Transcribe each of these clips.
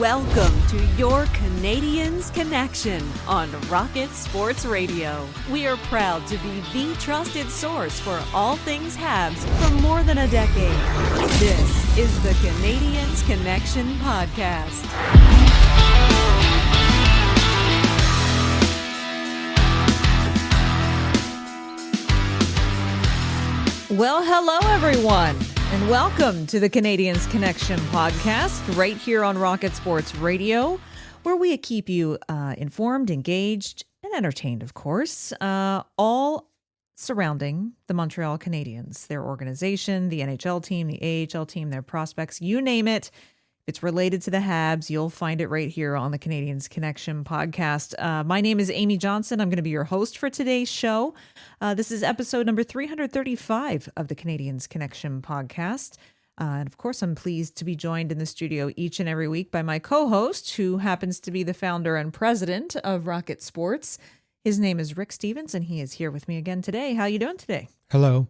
Welcome to your Canadiens Connection on Rocket Sports Radio. We are proud to be the trusted source for all things Habs for more than a decade. This is the Canadiens Connection Podcast. Well, hello, everyone, and welcome to the Canadiens Connection podcast right here on Rocket Sports Radio, where we keep you informed, engaged, and entertained, of course, all surrounding the Montreal Canadiens, their organization, the NHL team, the AHL team, their prospects, you name it. If it's related to the Habs, you'll find it right here on the Canadiens Connection podcast. My name is Amy Johnson. I'm going to be your host for today's show. This is episode number 335 of the Canadiens Connection podcast. And of course, I'm pleased to be joined in the studio each and every week by my co-host, who happens to be the founder and president of Rocket Sports. His name is Rick Stevens, and he is here with me again today. How you doing today? Hello.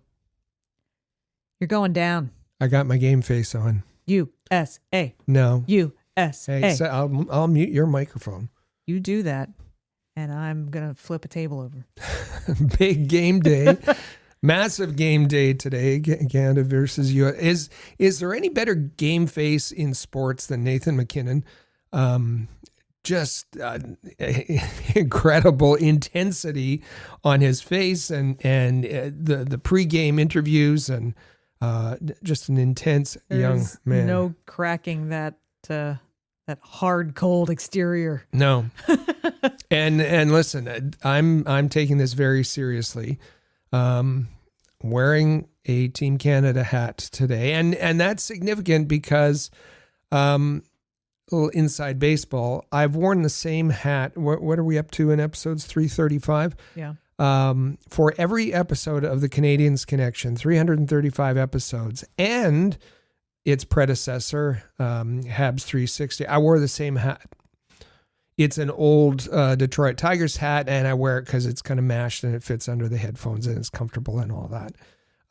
You're going down. I got my game face on. USA. No. USA. Hey, so I'll mute your microphone. You do that, and I'm going to flip a table over. Big game day. Massive game day today, Canada versus US. Is there any better game face in sports than Nathan MacKinnon? Just incredible intensity on his face and the pregame interviews and just an intense young man. No cracking that hard, cold exterior. No. and listen, I'm taking this very seriously. Wearing a Team Canada hat today, and that's significant because a little inside baseball. I've worn the same hat. What are we up to in episodes 335? Yeah. For every episode of the Canadiens Connection, 335 episodes, and its predecessor, Habs 360. I wore the same hat. It's an old Detroit Tigers hat, and I wear it because it's kind of mashed and it fits under the headphones and it's comfortable and all that.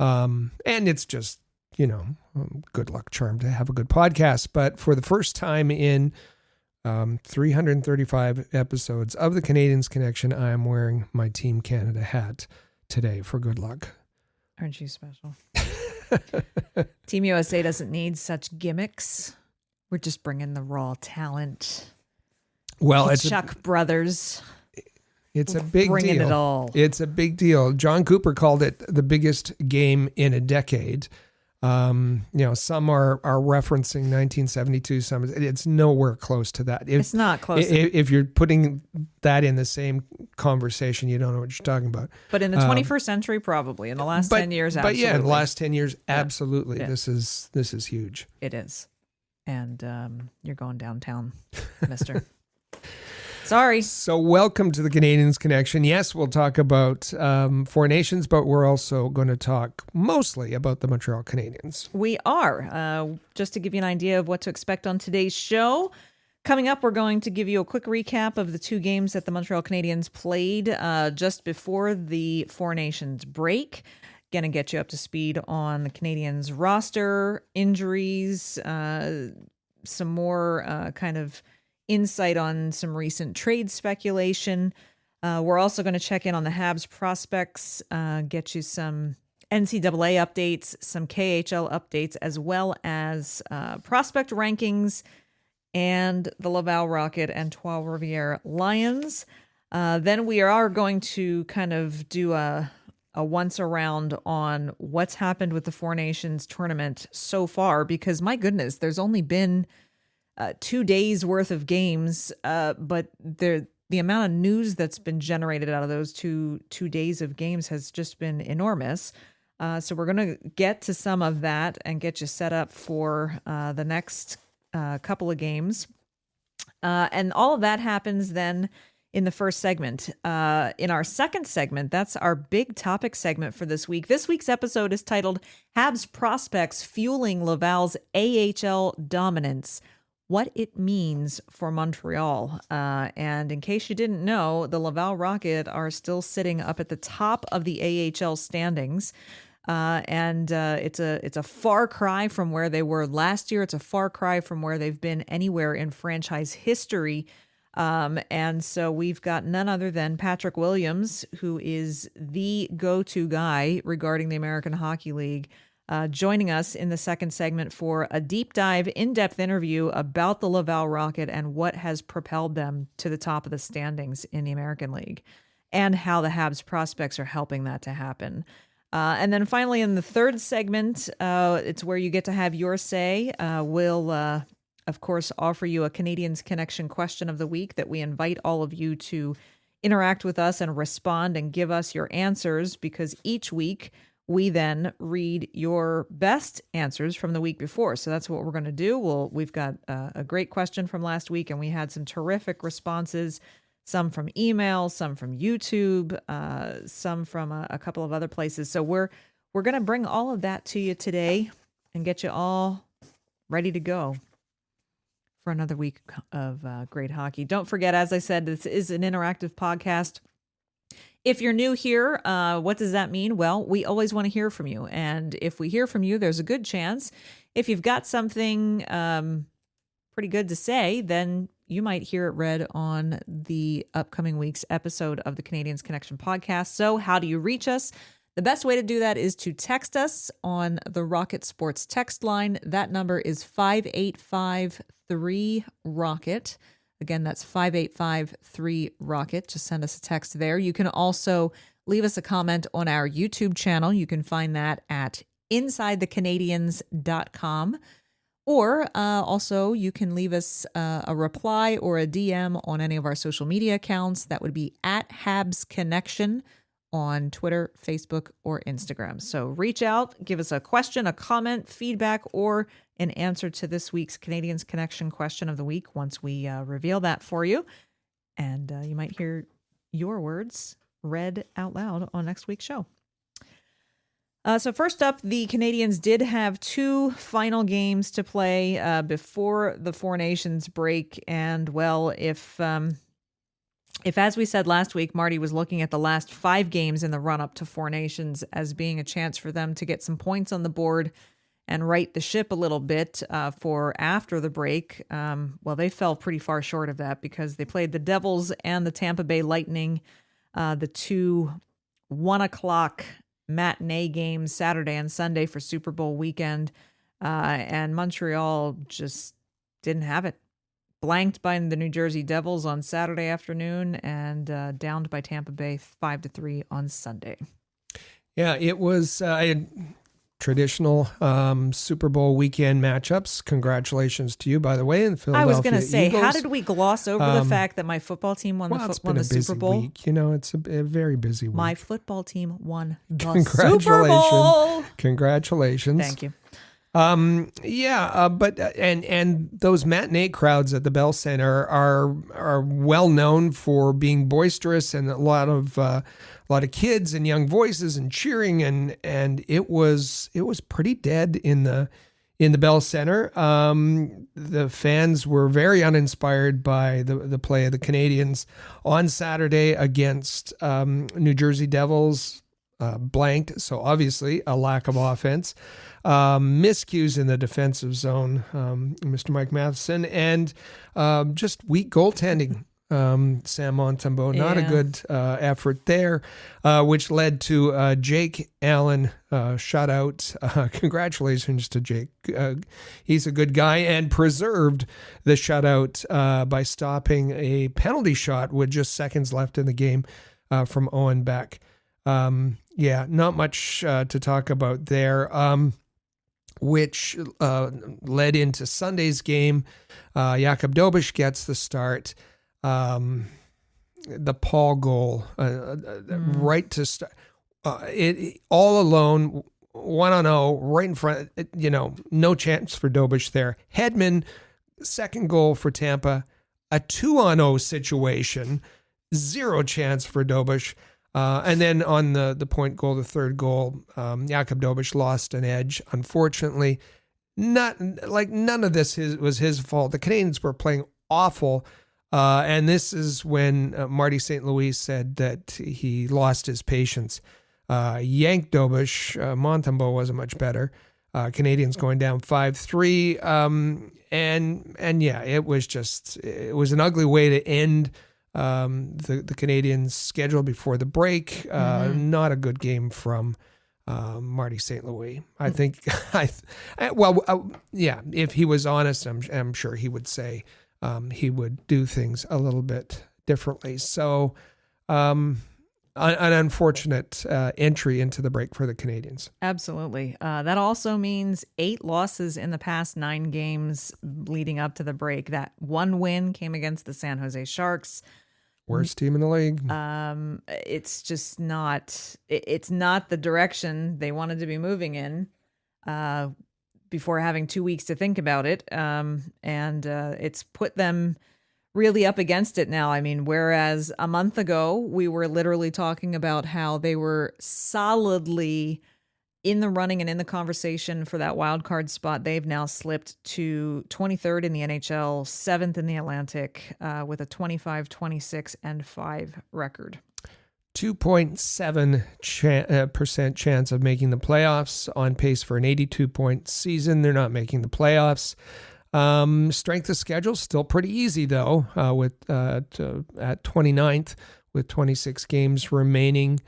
And it's just, good luck charm to have a good podcast. But for the first time in 335 episodes of the Canadiens Connection, I am wearing my Team Canada hat today for good luck. Aren't you special? Team USA doesn't need such gimmicks. We're just bringing the raw talent. Well, it's Chuck Brothers. It's a big bringing deal. It all. It's a big deal. John Cooper called it the biggest game in a decade. Some are referencing 1972. Some it's nowhere close to that. It's not close. If you're putting that in the same conversation, you don't know what you're talking about. But in the 21st century, probably in the last 10 years, absolutely. But yeah, in the last 10 years, absolutely. Yeah. This is huge. It is, and you're going downtown, Mister. Sorry. So welcome to the Canadiens Connection. Yes, we'll talk about foreign nations, but we're also going to talk mostly about the Montreal Canadiens. We are. Just to give you an idea of what to expect on today's show, coming up, we're going to give you a quick recap of the two games that the Montreal Canadiens played just before the Four Nations break. Going to get you up to speed on the Canadiens roster, injuries, some more kind of insight on some recent trade speculation. We're also going to check in on the Habs prospects, get you some NCAA updates, some KHL updates, as well as prospect rankings and the Laval Rocket and Trois-Rivières Lions. Then we are going to kind of do a once around on what's happened with the Four Nations tournament so far, because my goodness, there's only been 2 days worth of games, but the amount of news that's been generated out of those two days of games has just been enormous. So we're going to get to some of that and get you set up for the next couple of games. And all of that happens then in the first segment. In our second segment, that's our big topic segment for this week. This week's episode is titled Habs Prospects Fueling Laval's AHL Dominance. What it means for Montreal. And in case you didn't know, the Laval Rocket are still sitting up at the top of the AHL standings. And it's a far cry from where they were last year. It's a far cry from where they've been anywhere in franchise history. And so we've got none other than Patrick Williams, who is the go-to guy regarding the American Hockey League, joining us in the second segment for a deep dive, in-depth interview about the Laval Rocket and what has propelled them to the top of the standings in the American League, and how the Habs prospects are helping that to happen. And then finally, in the third segment, it's where you get to have your say. We'll, of course, offer you a Canadiens Connection question of the week that we invite all of you to interact with us and respond and give us your answers, because each week we then read your best answers from the week before. So that's what we're going to do. We've got a great question from last week, and we had some terrific responses. Some from email, some from YouTube, some from a couple of other places. So we're going to bring all of that to you today and get you all ready to go for another week of great hockey. Don't forget, as I said, this is an interactive podcast. If you're new here, what does that mean? Well, we always want to hear from you. And if we hear from you, there's a good chance, if you've got something pretty good to say, then you might hear it read on the upcoming week's episode of the Canadiens Connection podcast. So how do you reach us? The best way to do that is to text us on the Rocket Sports text line. That number is 5853-ROCKET. Again, that's 5853-ROCKET. Just send us a text there. You can also leave us a comment on our YouTube channel. You can find that at InsideTheCanadiens.com. Or also, you can leave us a reply or a DM on any of our social media accounts. That would be at Habs Connection on Twitter, Facebook, or Instagram. So reach out, give us a question, a comment, feedback, or an answer to this week's Canadiens Connection question of the week once we reveal that for you. And you might hear your words read out loud on next week's show. So first up, the Canadiens did have two final games to play before the Four Nations break. And, well, if as we said last week, Marty was looking at the last 5 games in the run-up to Four Nations as being a chance for them to get some points on the board and right the ship a little bit for after the break, well, they fell pretty far short of that because they played the Devils and the Tampa Bay Lightning, the two 1 o'clock matinee games Saturday and Sunday for Super Bowl weekend, and Montreal just didn't have it. Blanked by the New Jersey Devils on Saturday afternoon and downed by Tampa Bay 5-3 on Sunday. Yeah, it was traditional Super Bowl weekend matchups. Congratulations to you, by the way, in Philadelphia. I was going to say, Eagles. how did we gloss over the fact that my football team won the Super Bowl? Week. You know, it's a very busy week. My football team won the Super Bowl. Congratulations. Thank you. But those matinee crowds at the Bell Center are well known for being boisterous and a lot of kids and young voices and cheering and it was pretty dead in the Bell Center. The fans were very uninspired by the play of the Canadiens on Saturday against New Jersey Devils. Blanked, so obviously a lack of offense, miscues in the defensive zone, Mr. Mike Matheson, and just weak goaltending. Sam Montembeault, not a good effort there, which led to Jake Allen shutout. Congratulations to Jake. He's a good guy and preserved the shutout by stopping a penalty shot with just seconds left in the game from Owen Beck. Not much to talk about there, which led into Sunday's game. Jakub Dobeš gets the start. The Paul goal, right to start. It all alone, 1-0, right in front. No chance for Dobeš there. Hedman, second goal for Tampa. A 2-0 situation, 0 chance for Dobeš. And then on the point goal, the third goal, Jakub Dobeš lost an edge. Unfortunately, none of this was his fault. The Canadiens were playing awful, and this is when Marty St. Louis said that he lost his patience. yanked Dobish. Montembeault wasn't much better. Canadians going down 5-3. And yeah, it was an ugly way to end the Canadiens' schedule before the break. Not a good game from Marty St. Louis. I think, if he was honest, I'm sure he would say he would do things a little bit differently. So, an unfortunate entry into the break for the Canadiens. Absolutely. That also means 8 losses in the past 9 games leading up to the break. That one win came against the San Jose Sharks. Worst team in the league. It's just not. It's not the direction they wanted to be moving in. Before having 2 weeks to think about it, and it's put them really up against it now. I mean, whereas a month ago we were literally talking about how they were solidly in the running and in the conversation for that wild card spot, they've now slipped to 23rd in the NHL, 7th in the Atlantic, with a 25-26-5 record. 2.7% chance of making the playoffs, on pace for an 82-point season. They're not making the playoffs. Strength of schedule still pretty easy though, at 29th with 26 games remaining.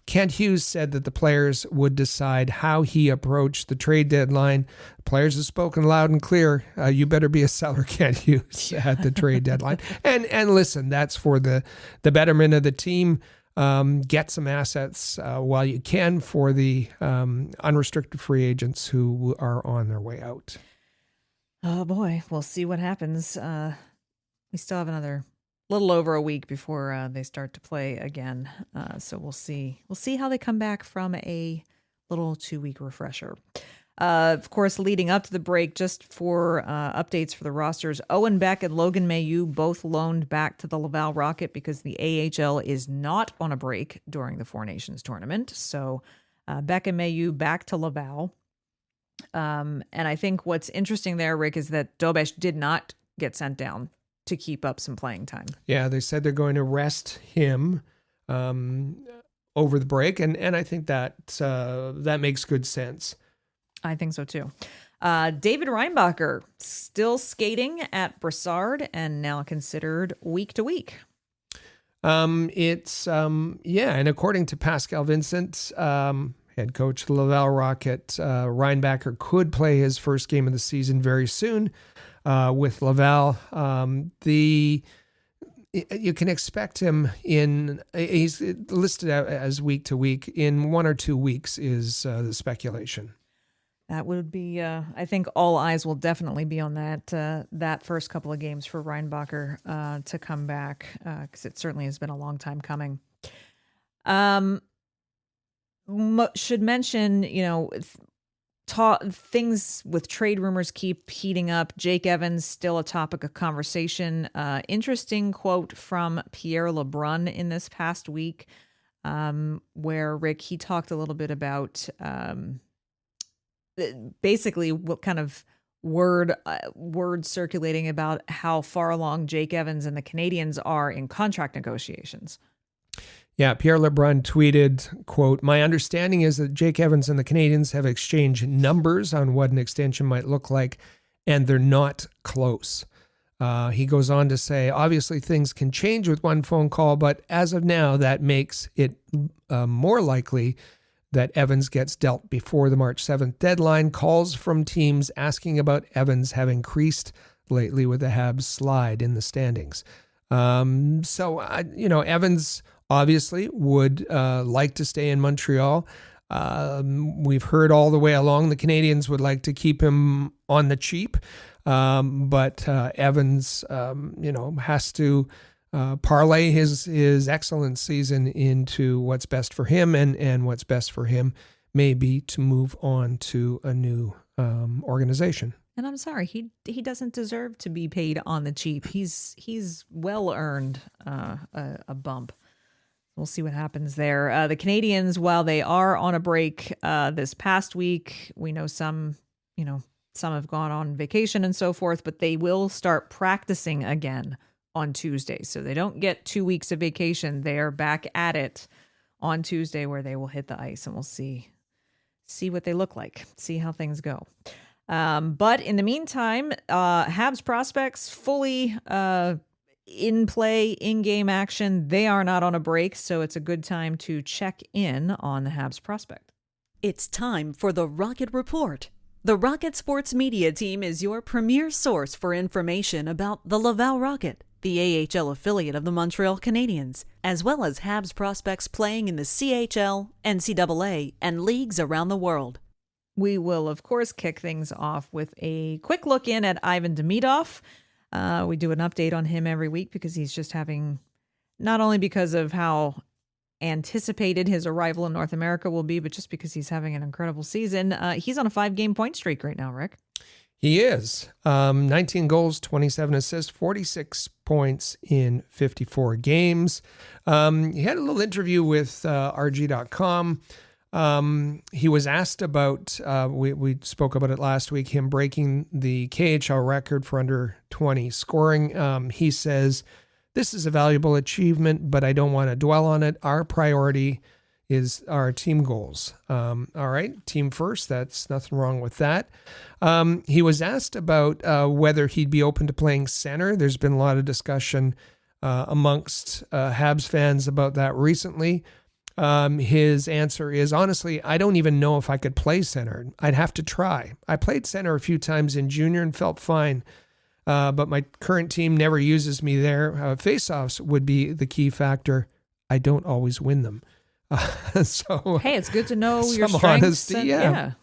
Kent Hughes said that the players would decide how he approached the trade deadline. Players have spoken loud and clear. You better be a seller, Kent Hughes, at the trade deadline. And listen, that's for the betterment of the team. Get some assets while you can for the unrestricted free agents who are on their way out. Oh boy, we'll see what happens. We still have another little over a week before they start to play again. So we'll see. We'll see how they come back from a little 2-week refresher. Of course, leading up to the break, just for updates for the rosters, Owen Beck and Logan Mailloux both loaned back to the Laval Rocket because the AHL is not on a break during the Four Nations tournament. So Beck and Mailloux back to Laval. And I think what's interesting there, Rick, is that Dobish did not get sent down to keep up some playing time. Yeah, they said they're going to rest him over the break, and I think that makes good sense. I think so too. David Reinbacher still skating at Brassard and now considered week to week. And according to Pascal Vincent, head coach of the Laval Rocket, Reinbacher could play his first game of the season very soon. With Laval, you can expect him he's listed out as week to week. In 1 or 2 weeks is the speculation. That would be, I think all eyes will definitely be on that first couple of games for Reinbacher to come back, because it certainly has been a long time coming. Should mention, things with trade rumors keep heating up. Jake Evans still a topic of conversation. Interesting quote from Pierre LeBrun in this past week, where Rick, he talked a little bit about basically what kind of word circulating about how far along Jake Evans and the Canadiens are in contract negotiations. Yeah, Pierre LeBrun tweeted, quote, "My understanding is that Jake Evans and the Canadiens have exchanged numbers on what an extension might look like, and they're not close." He goes on to say, "Obviously things can change with one phone call, but as of now, that makes it more likely that Evans gets dealt before the March 7th deadline. Calls from teams asking about Evans have increased lately with the Habs slide in the standings." Evans obviously would like to stay in Montreal. We've heard all the way along the Canadiens would like to keep him on the cheap, but Evans, has to parlay his excellent season into what's best for him, and what's best for him may be to move on to a new organization. And I'm sorry, he doesn't deserve to be paid on the cheap. He's well earned a bump. We'll see what happens there. The Canadiens, while they are on a break this past week, we know some have gone on vacation and so forth, but they will start practicing again on Tuesday. So they don't get 2 weeks of vacation. They are back at it on Tuesday, where they will hit the ice, and we'll see what they look like, see how things go. But in the meantime, Habs prospects fully in play, in-game action. They are not on a break, so it's a good time to check in on the Habs prospect. It's time for the Rocket Report. The Rocket Sports Media Team is your premier source for information about the Laval Rocket, the AHL affiliate of the Montreal Canadiens, as well as Habs prospects playing in the CHL, NCAA, and leagues around the world. We will, of course, kick things off with a quick look in at Ivan Demidov. We do an update on him every week because he's just having, not only because of how anticipated his arrival in North America will be, but just because he's having an incredible season. He's on a 5-game point streak right now, Rick. He is. 19 goals, 27 assists, 46 points in 54 games. He had a little interview with RG.com. He was asked about, we spoke about it last week, him breaking the KHL record for under 20 scoring. He says, "This is a valuable achievement, but I don't want to dwell on it. Our priority is our team goals." All right, team first. That's nothing wrong with that. He was asked about whether he'd be open to playing center. There's been a lot of discussion amongst Habs fans about that recently. His answer is, honestly, I don't even know if I could play center. I'd have to try. I played center a few times in junior and felt fine. But my current team never uses me there. Face-offs would be the key factor. I don't always win them. So hey, it's good to know your some strengths. Honesty, yeah.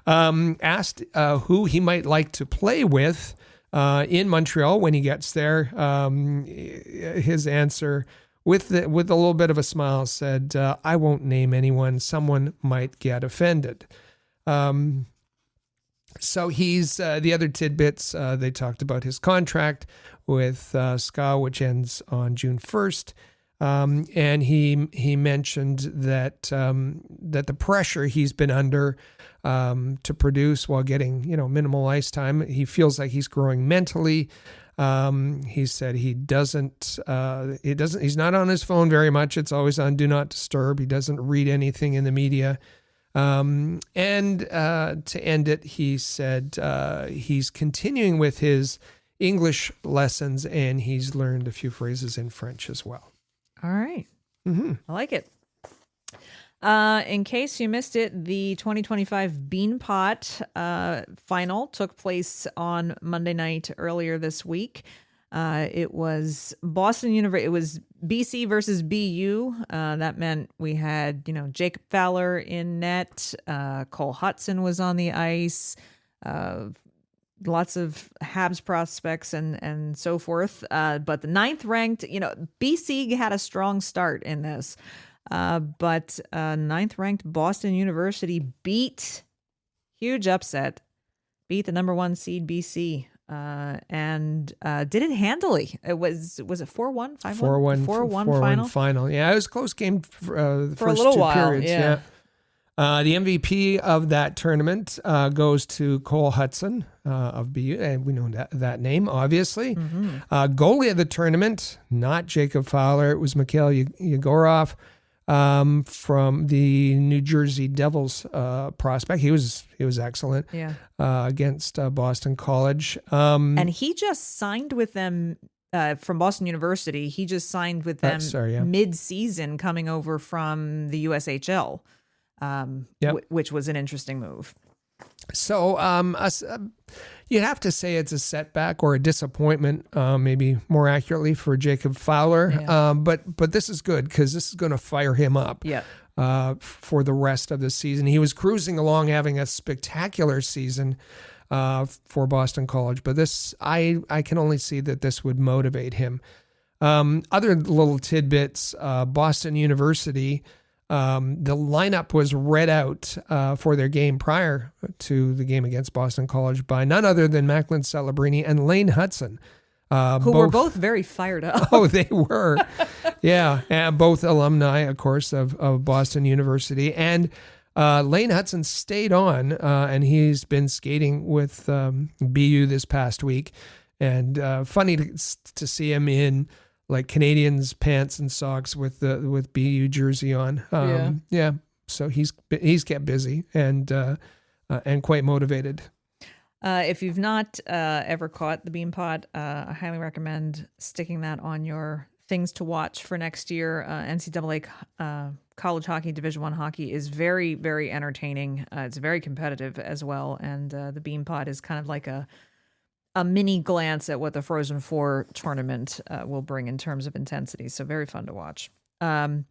Asked who he might like to play with in Montreal when he gets there. His answer, with a little bit of a smile, said, "I won't name anyone. Someone might get offended." So he's the other tidbits. They talked about his contract with SKA, which ends on June 1st. And he mentioned that the pressure he's been under to produce while getting minimal ice time, he feels like he's growing mentally. He said he's not on his phone very much. It's always on Do Not Disturb. He doesn't read anything in the media. And to end it, he said he's continuing with his English lessons, and he's learned a few phrases in French as well. All right. Mm-hmm. I like it. In case you missed it, the 2025 Beanpot final took place on Monday night earlier this week. It was Boston University. It was BC versus BU. That meant we had, Jacob Fowler in net. Cole Hudson was on the ice. Lots of Habs prospects and so forth. But the 9th ranked, BC had a strong start in this. But 9th ranked Boston University beat, huge upset, beat the number 1 seed BC. And did it handily. It was it 4-1, 5-1? 4-1 final. Yeah, it was a close game for the first a little two while, periods. yeah. The MVP of that tournament goes to Cole Hudson of BU, and we know that name, obviously. Mm-hmm. Goalie of the tournament, not Jacob Fowler. It was Mikhail Yegorov from the New Jersey Devils prospect. He was excellent. Yeah. Against Boston College. And he just signed with them from Boston University. He just signed with them mid-season, coming over from the USHL, which was an interesting move. So you'd have to say it's a setback or a disappointment, maybe more accurately, for Jacob Fowler. Yeah. But this is good because this is going to fire him up. Yeah. For the rest of the season. He was cruising along, having a spectacular season for Boston College, but this, I can only see that this would motivate him. Other little tidbits, Boston University, the lineup was read out for their game prior to the game against Boston College by none other than Macklin Celebrini and Lane Hudson. Who were both very fired up. Oh, they were. Yeah. And both alumni, of course, of Boston University. And Lane Hudson stayed on, and he's been skating with BU this past week. And funny to see him in like Canadiens pants and socks with BU jersey on. Yeah. So he's kept busy and quite motivated. If you've not ever caught the Bean Pot, I highly recommend sticking that on your things to watch for next year. NCAA college hockey, Division I hockey is very, very entertaining. It's very competitive as well, and the Bean Pot is kind of like a mini glance at what the Frozen Four tournament will bring in terms of intensity. So very fun to watch. In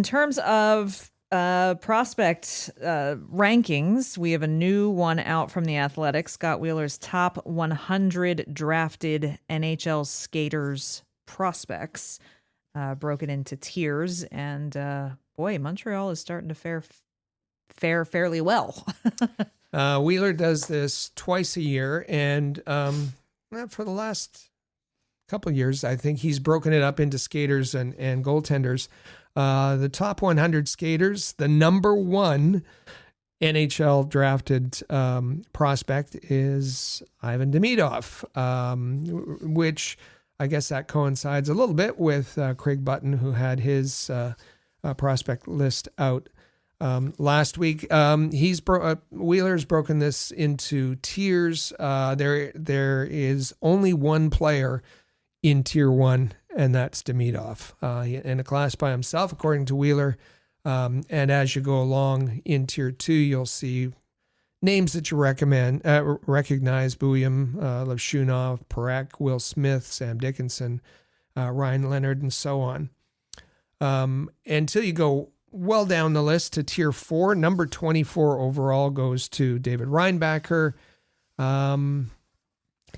terms of prospect rankings, we have a new one out from The Athletic. Scott Wheeler's top 100 drafted NHL skaters prospects, broken into tiers. And boy, Montreal is starting to fare fairly well. Wheeler does this twice a year, and for the last couple of years, I think he's broken it up into skaters and goaltenders. The top 100 skaters, the number one NHL drafted prospect is Ivan Demidov, which I guess that coincides a little bit with Craig Button, who had his prospect list out last week. Wheeler's broken this into tiers. There is only one player in tier 1, and that's Demidov, in a class by himself, according to Wheeler. And as you go along in tier 2, you'll see names that you recognize: Buyam, Levshunov, Parekh, Will Smith, Sam Dickinson, Ryan Leonard, and so on. Until you go well down the list to tier 4, number 24 overall goes to David Reinbacher.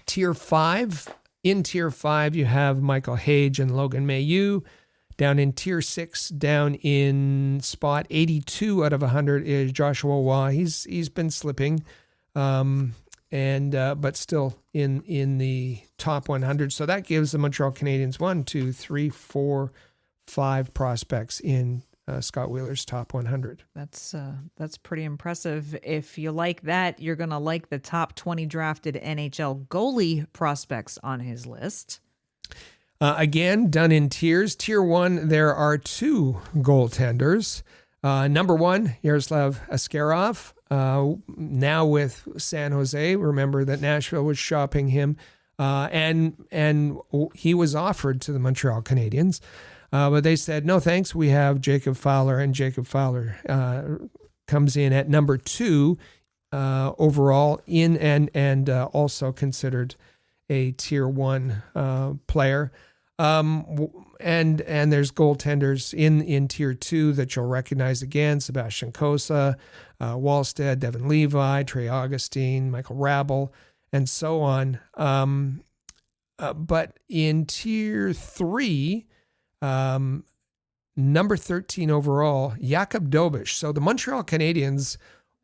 Tier 5. In tier 5, you have Michael Hage and Logan Mailloux. Down in tier 6, down in spot 82 out of 100 is Joshua Waugh. He's been slipping, but still in the top 100. So that gives the Montreal Canadiens 1, 2, 3, 4, 5 prospects in Scott Wheeler's top 100. That's pretty impressive. If you like that, you're going to like the top 20 drafted NHL goalie prospects on his list. Again, done in tiers. Tier 1, there are 2 goaltenders. Number 1, Yaroslav Askarov. Now with San Jose, remember that Nashville was shopping him, and he was offered to the Montreal Canadiens. But they said, no, thanks. We have Jacob Fowler, and Jacob Fowler comes in at number 2 overall and also considered a tier 1 player. And there's goaltenders in tier 2 that you'll recognize again: Sebastian Cossa, Wallstead, Devin Levi, Trey Augustine, Michael Rabel, and so on. But in tier 3, number 13 overall, Jakub Dobiš. So the Montreal Canadiens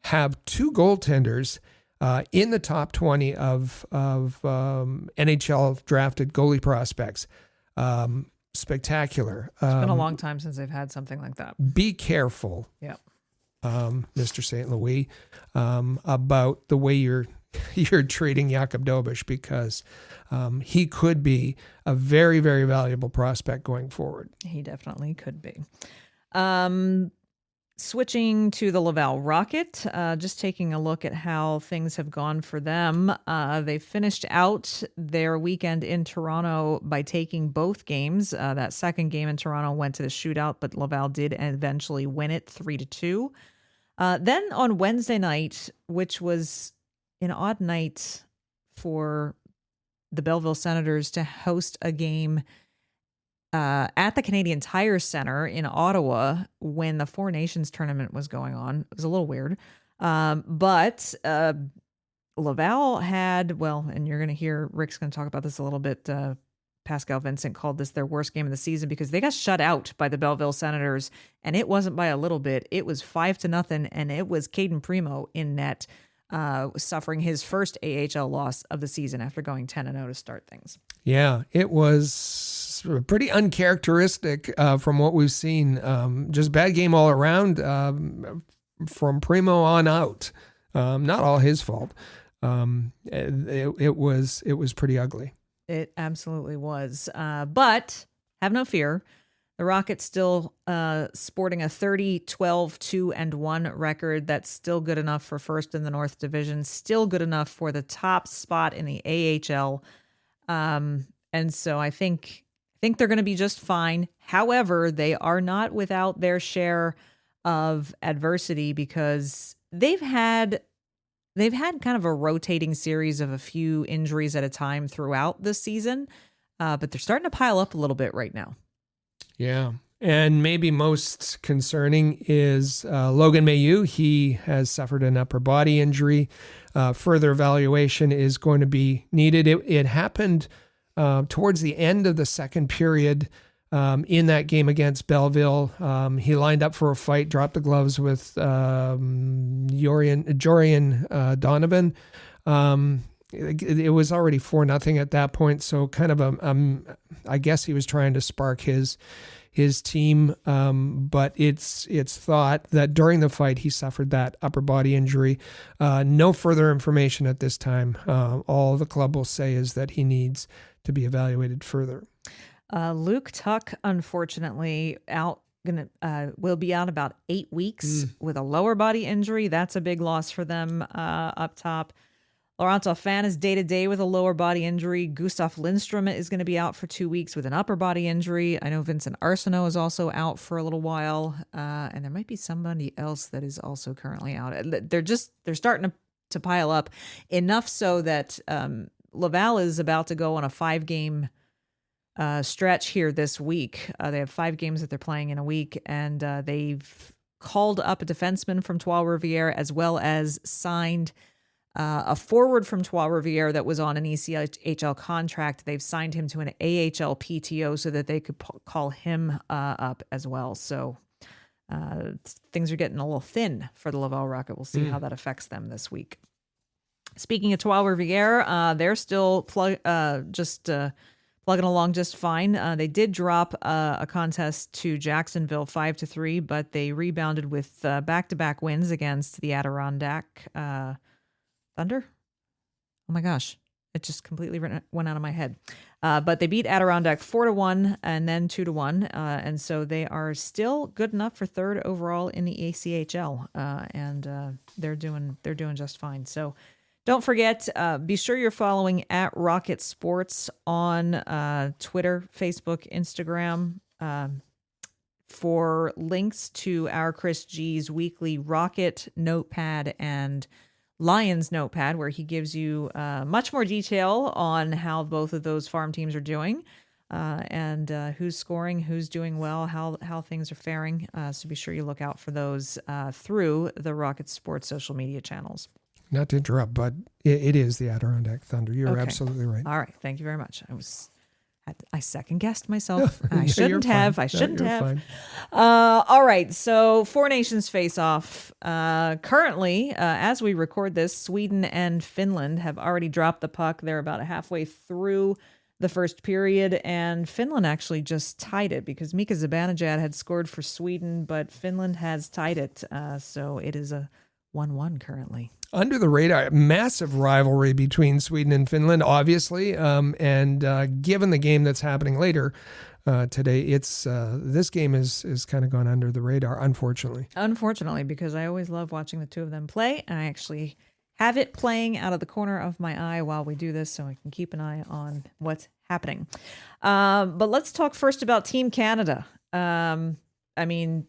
have 2 goaltenders in the top 20 of NHL drafted goalie prospects. Spectacular. It's been a long time since they've had something like that. Be careful, yeah, Mr. St. Louis, about the way you're treating Jakub Dobiš, because he could be a very, very valuable prospect going forward. He definitely could be. Switching to the Laval Rocket, just taking a look at how things have gone for them. They finished out their weekend in Toronto by taking both games. That second game in Toronto went to the shootout, but Laval did eventually win it 3-2. Then on Wednesday night, which was an odd night for the Belleville Senators to host a game at the Canadian Tire Center in Ottawa when the Four Nations tournament was going on. It was a little weird. But Laval had, well, and you're going to hear, Rick's going to talk about this a little bit. Pascal Vincent called this their worst game of the season because they got shut out by the Belleville Senators, and it wasn't by a little bit. It was 5-0, and it was Caden Primo in net, suffering his first AHL loss of the season after going 10-0 to start things. Yeah, it was pretty uncharacteristic from what we've seen. Just bad game all around from Primo on out. Not all his fault. It was pretty ugly. It absolutely was. But have no fear. The Rockets still sporting a 30-12-2-1 record. That's still good enough for first in the North Division. Still good enough for the top spot in the AHL. And so I think they're going to be just fine. However, they are not without their share of adversity because they've had kind of a rotating series of a few injuries at a time throughout this season, but they're starting to pile up a little bit right now. Yeah. And maybe most concerning is Logan Mailloux. He has suffered an upper body injury. Further evaluation is going to be needed. It happened towards the end of the second period in that game against Belleville. He lined up for a fight, dropped the gloves with Jorian Donovan. It was already 4-0 at that point. So kind of I guess he was trying to spark his team. But it's thought that during the fight, he suffered that upper body injury. No further information at this time. All the club will say is that he needs to be evaluated further. Luke Tuck, unfortunately, will be out about 8 weeks with a lower body injury. That's a big loss for them up top. Laurent Dauphin is day-to-day with a lower body injury. Gustav Lindstrom is going to be out for 2 weeks with an upper body injury. I know Vincent Arsenault is also out for a little while. And there might be somebody else that is also currently out. They're starting to pile up enough so that Laval is about to go on a 5-game stretch here this week. They have 5 games that they're playing in a week, and they've called up a defenseman from Trois-Rivières as well as signed a forward from Trois-Rivières that was on an ECHL contract. They've signed him to an AHL PTO so that they could call him up as well. So things are getting a little thin for the Laval Rocket. We'll see how that affects them this week. Speaking of Trois-Rivières, they're still plugging along just fine. They did drop a contest to Jacksonville 5-3, but they rebounded with back-to-back wins against the Adirondack Thunder. Oh my gosh, it just completely went out of my head. But they beat Adirondack 4-1 and then 2-1, and so they are still good enough for third overall in the ACHL, and they're doing just fine. So. Don't forget, be sure you're following at Rocket Sports on Twitter, Facebook, Instagram for links to our Chris G's weekly Rocket notepad and Lions notepad, where he gives you much more detail on how both of those farm teams are doing and who's scoring, who's doing well, how things are faring. So be sure you look out for those through the Rocket Sports social media channels. Not to interrupt, but it is the Adirondack Thunder. You're absolutely right. All right. Thank you very much. I second-guessed myself. I shouldn't have. I shouldn't have. All right. So Four Nations face-off. Currently, as we record this, Sweden and Finland have already dropped the puck. They're about halfway through the first period, and Finland actually just tied it because Mika Zibanejad had scored for Sweden, but Finland has tied it. So it is a 1-1 currently. Under the radar, massive rivalry between Sweden and Finland, obviously. And given the game that's happening later today, it's this game is kind of gone under the radar, unfortunately. Unfortunately, because I always love watching the two of them play. I actually have it playing out of the corner of my eye while we do this so I can keep an eye on what's happening. But let's talk first about Team Canada. I mean,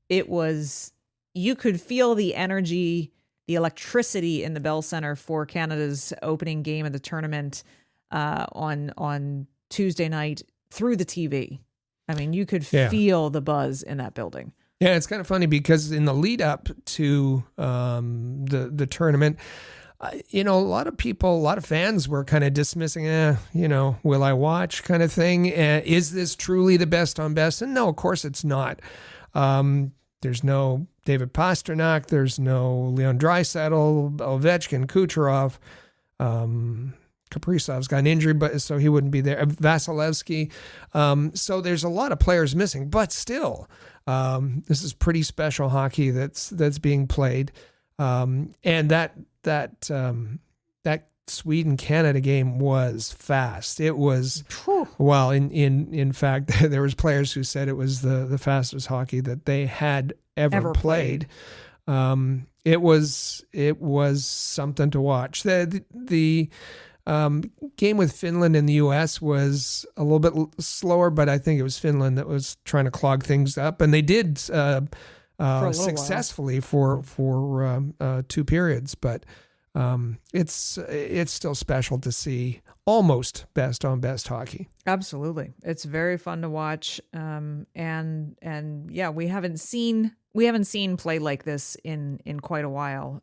you could feel the energy, the electricity in the Bell Center for Canada's opening game of the tournament on Tuesday night through the TV. I mean, you could feel the buzz in that building. Yeah, it's kind of funny because in the lead up to the tournament, a lot of fans were kind of dismissing, will I watch kind of thing. Is this truly the best on best? And no, of course it's not. There's no David Pastrnak. There's no Leon Draisaitl, Ovechkin, Kucherov. Kaprizov's got an injury, so he wouldn't be there. Vasilevsky. So there's a lot of players missing, but still, this is pretty special hockey that's being played. And that Sweden-Canada game was fast. It was, Whew. well, in fact, there was players who said it was the fastest hockey that they had ever played. It was something to watch. The game with Finland and the U.S. was a little bit slower, but I think it was Finland that was trying to clog things up, and they did successfully for 2 periods. But it's still special to see almost best on best hockey. Absolutely. It's very fun to watch. And yeah, we haven't seen play like this in quite a while.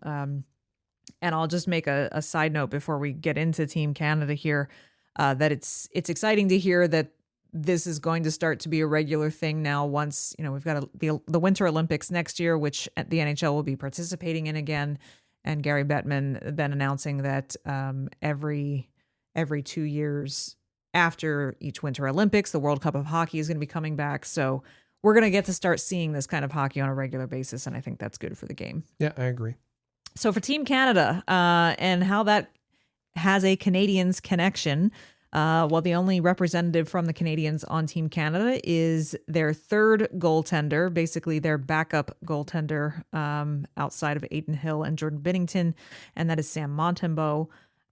And I'll just make a side note before we get into Team Canada here, that it's exciting to hear that this is going to start to be a regular thing now. Once, we've got the Winter Olympics next year, which the NHL will be participating in again. And Gary Bettman then announcing that every 2 years after each Winter Olympics, the World Cup of Hockey is going to be coming back. So we're going to get to start seeing this kind of hockey on a regular basis, and I think that's good for the game. Yeah, I agree. So for Team Canada and how that has a Canadiens connection, well, the only representative from the Canadiens on Team Canada is their third goaltender, basically their backup goaltender outside of Adin Hill and Jordan Binnington, and that is Sam Montembeault.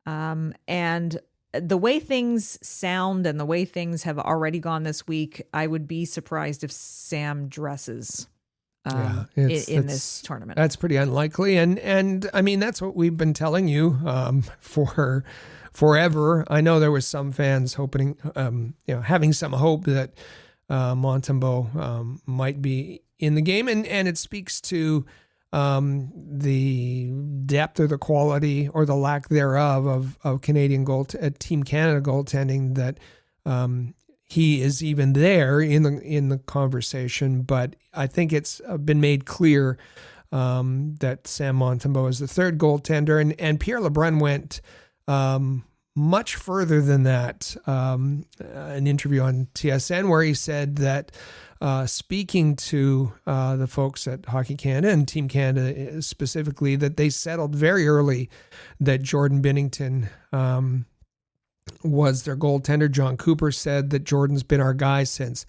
And the way things sound and the way things have already gone this week, I would be surprised if Sam dresses in this tournament. That's pretty unlikely. And I mean, that's what we've been telling you for forever. I know there was some fans hoping, having some hope that Montembeault might be in the game. And it speaks to the depth or the quality or the lack thereof of Canadian Team Canada goaltending, that he is even there in the conversation. But I think it's been made clear that Sam Montembeault is the third goaltender, and Pierre LeBrun went much further than that. An interview on TSN where he said that speaking to the folks at Hockey Canada and Team Canada specifically, that they settled very early that Jordan Binnington was their goaltender. John Cooper said that Jordan's been our guy since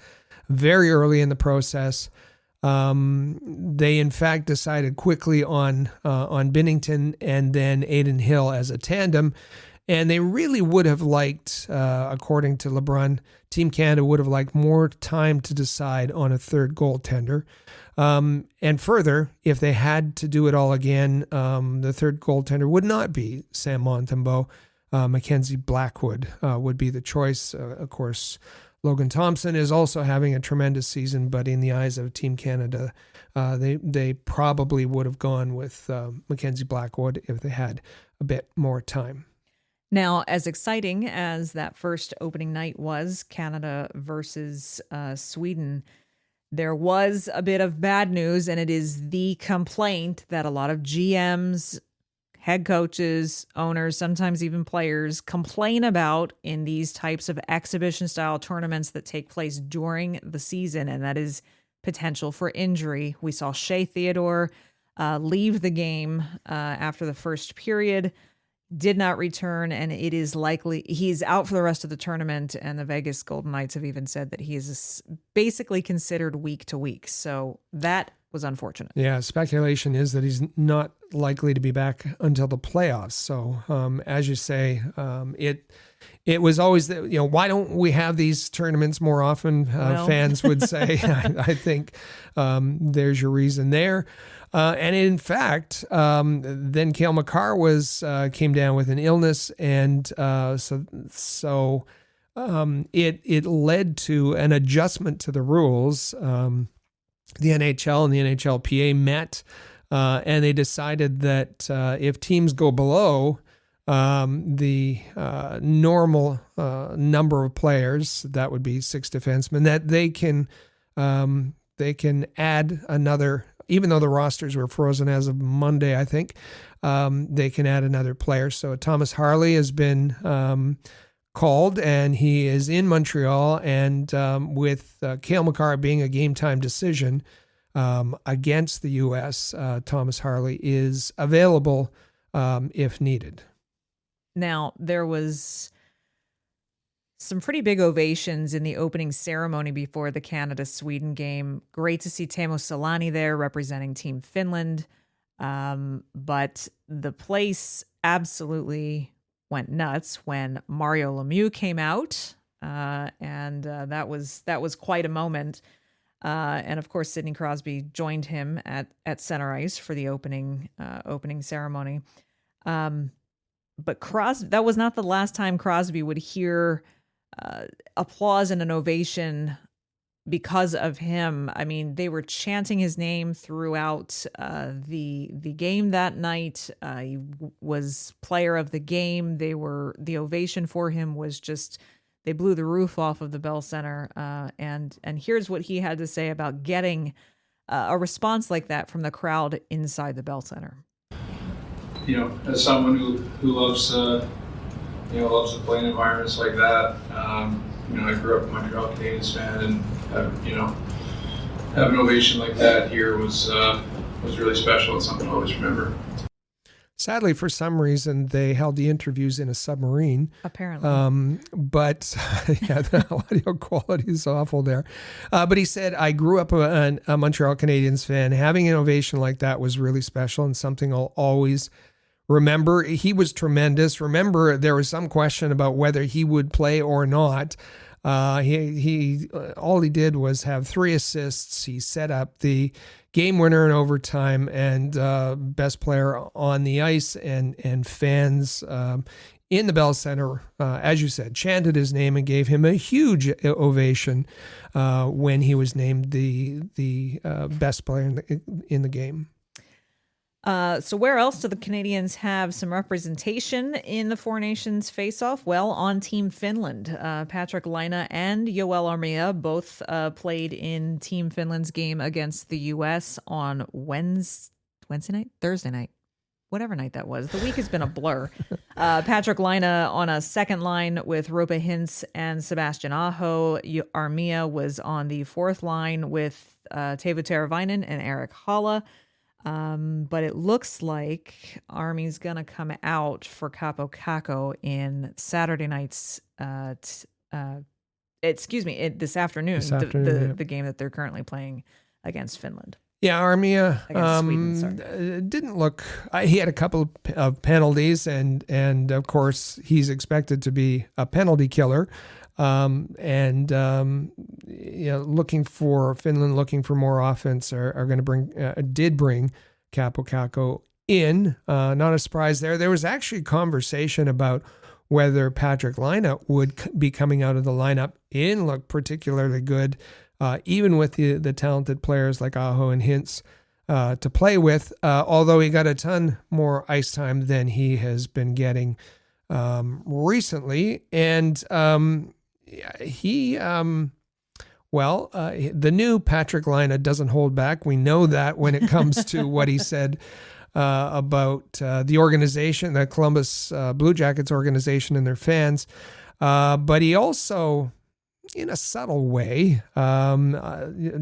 very early in the process. They in fact decided quickly on Binnington and then Adin Hill as a tandem, and they really would have liked, according to LeBrun, Team Canada would have liked more time to decide on a third goaltender. And further, if they had to do it all again, the third goaltender would not be Sam Montembeault. Mackenzie Blackwood would be the choice. Of course, Logan Thompson is also having a tremendous season, but in the eyes of Team Canada, they probably would have gone with Mackenzie Blackwood if they had a bit more time. Now, as exciting as that first opening night was, Canada versus Sweden, there was a bit of bad news, and it is the complaint that a lot of GMs, head coaches, owners, sometimes even players complain about in these types of exhibition-style tournaments that take place during the season, and that is potential for injury. We saw Shea Theodore leave the game after the first period, did not return, and it is likely he's out for the rest of the tournament, and the Vegas Golden Knights have even said that he is basically considered week to week. So that was unfortunate. Yeah, speculation is that he's not likely to be back until the playoffs. So as you say, it was always that, why don't we have these tournaments more often? Fans would say. I think there's your reason there. And in fact, then Cale Makar came down with an illness, and so it led to an adjustment to the rules. The NHL and the NHLPA met, and they decided that if teams go below the normal number of players, that would be 6 defensemen, that they can add another. Even though the rosters were frozen as of Monday, I think, they can add another player. So Thomas Harley has been called, and he is in Montreal. And with Cale Makar being a game-time decision against the U.S., Thomas Harley is available if needed. Now, there was some pretty big ovations in the opening ceremony before the Canada-Sweden game. Great to see Teemu Selanne there representing Team Finland. But the place absolutely went nuts when Mario Lemieux came out. And that was quite a moment. And of course, Sidney Crosby joined him at center ice for the opening ceremony. But that was not the last time Crosby would hear applause and an ovation because of him. I mean, they were chanting his name throughout the game that night. He was player of the game. The ovation for him was just, they blew the roof off of the Bell Center. And here's what he had to say about getting a response like that from the crowd inside the Bell Center. You know, as someone who loves loves to play in environments like that. I grew up a Montreal Canadiens fan, and have an ovation like that here was really special. It's something I always remember. Sadly, for some reason, they held the interviews in a submarine. Apparently. But yeah, the audio quality is awful there. But he said, I grew up a Montreal Canadiens fan. Having an ovation like that was really special and something I'll always remember. He was tremendous. Remember, there was some question about whether he would play or not. He all he did was have 3 assists. He set up the game winner in overtime, and best player on the ice, and fans in the Bell Center, as you said, chanted his name and gave him a huge ovation when he was named the best player in the game. So where else do the Canadiens have some representation in the Four Nations face-off? Well, on Team Finland. Patrick Laine and Joel Armia both played in Team Finland's game against the U.S. on Thursday night, whatever night that was. The week has been a blur. Patrick Laine on a second line with Roope Hintz and Sebastian Aho. Armia was on the fourth line with Teuvo Teravainen and Erik Haula. But it looks like Army's gonna come out for Capo Caco in Saturday night's this afternoon, the game that they're currently playing against Finland. Yeah, Armia didn't look. He had a couple of penalties, and of course he's expected to be a penalty killer. Looking for Finland, looking for more offense, are going to bring Capo Caco in. Not a surprise there. There was actually conversation about whether Patrick Laine would be coming out of the lineup. He didn't look particularly good, even with the talented players like Aho and Hintz to play with, although he got a ton more ice time than he has been getting recently. And the new Patrick Laine doesn't hold back. We know that when it comes to what he said about the organization, the Columbus Blue Jackets organization and their fans. But he also, in a subtle way,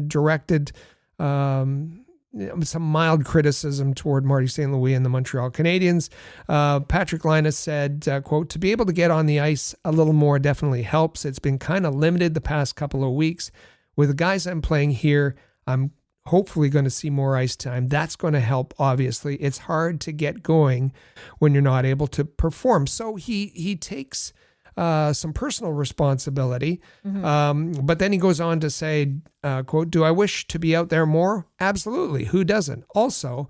directed some mild criticism toward Marty St. Louis and the Montreal Canadiens. Patrick Laine said, quote, "To be able to get on the ice a little more definitely helps. It's been kind of limited the past couple of weeks. With the guys I'm playing here, I'm hopefully going to see more ice time. That's going to help, obviously. It's hard to get going when you're not able to perform." So he takes some personal responsibility. Mm-hmm. But then he goes on to say, quote, "Do I wish to be out there more? Absolutely. Who doesn't? Also,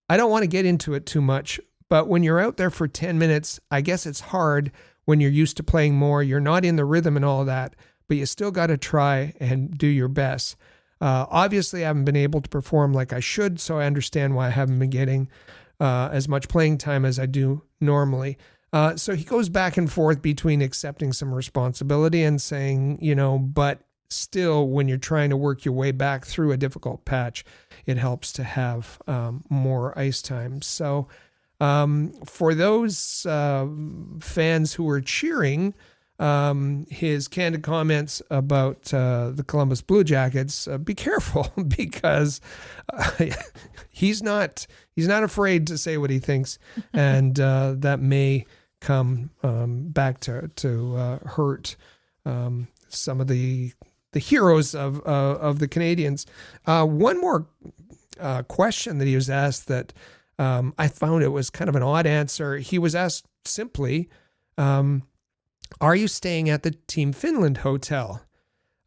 I don't want to get into it too much, but when you're out there for 10 minutes, I guess it's hard when you're used to playing more. You're not in the rhythm and all that, but you still got to try and do your best. Obviously, I haven't been able to perform like I should, so I understand why I haven't been getting as much playing time as I do normally." So he goes back and forth between accepting some responsibility and saying, but still, when you're trying to work your way back through a difficult patch, it helps to have more ice time. So for those fans who were cheering his candid comments about the Columbus Blue Jackets, be careful, because he's not afraid to say what he thinks, and that may come back to hurt some of the heroes of the Canadiens. One more question that he was asked that I found it was kind of an odd answer. He was asked simply, are you staying at the Team Finland hotel?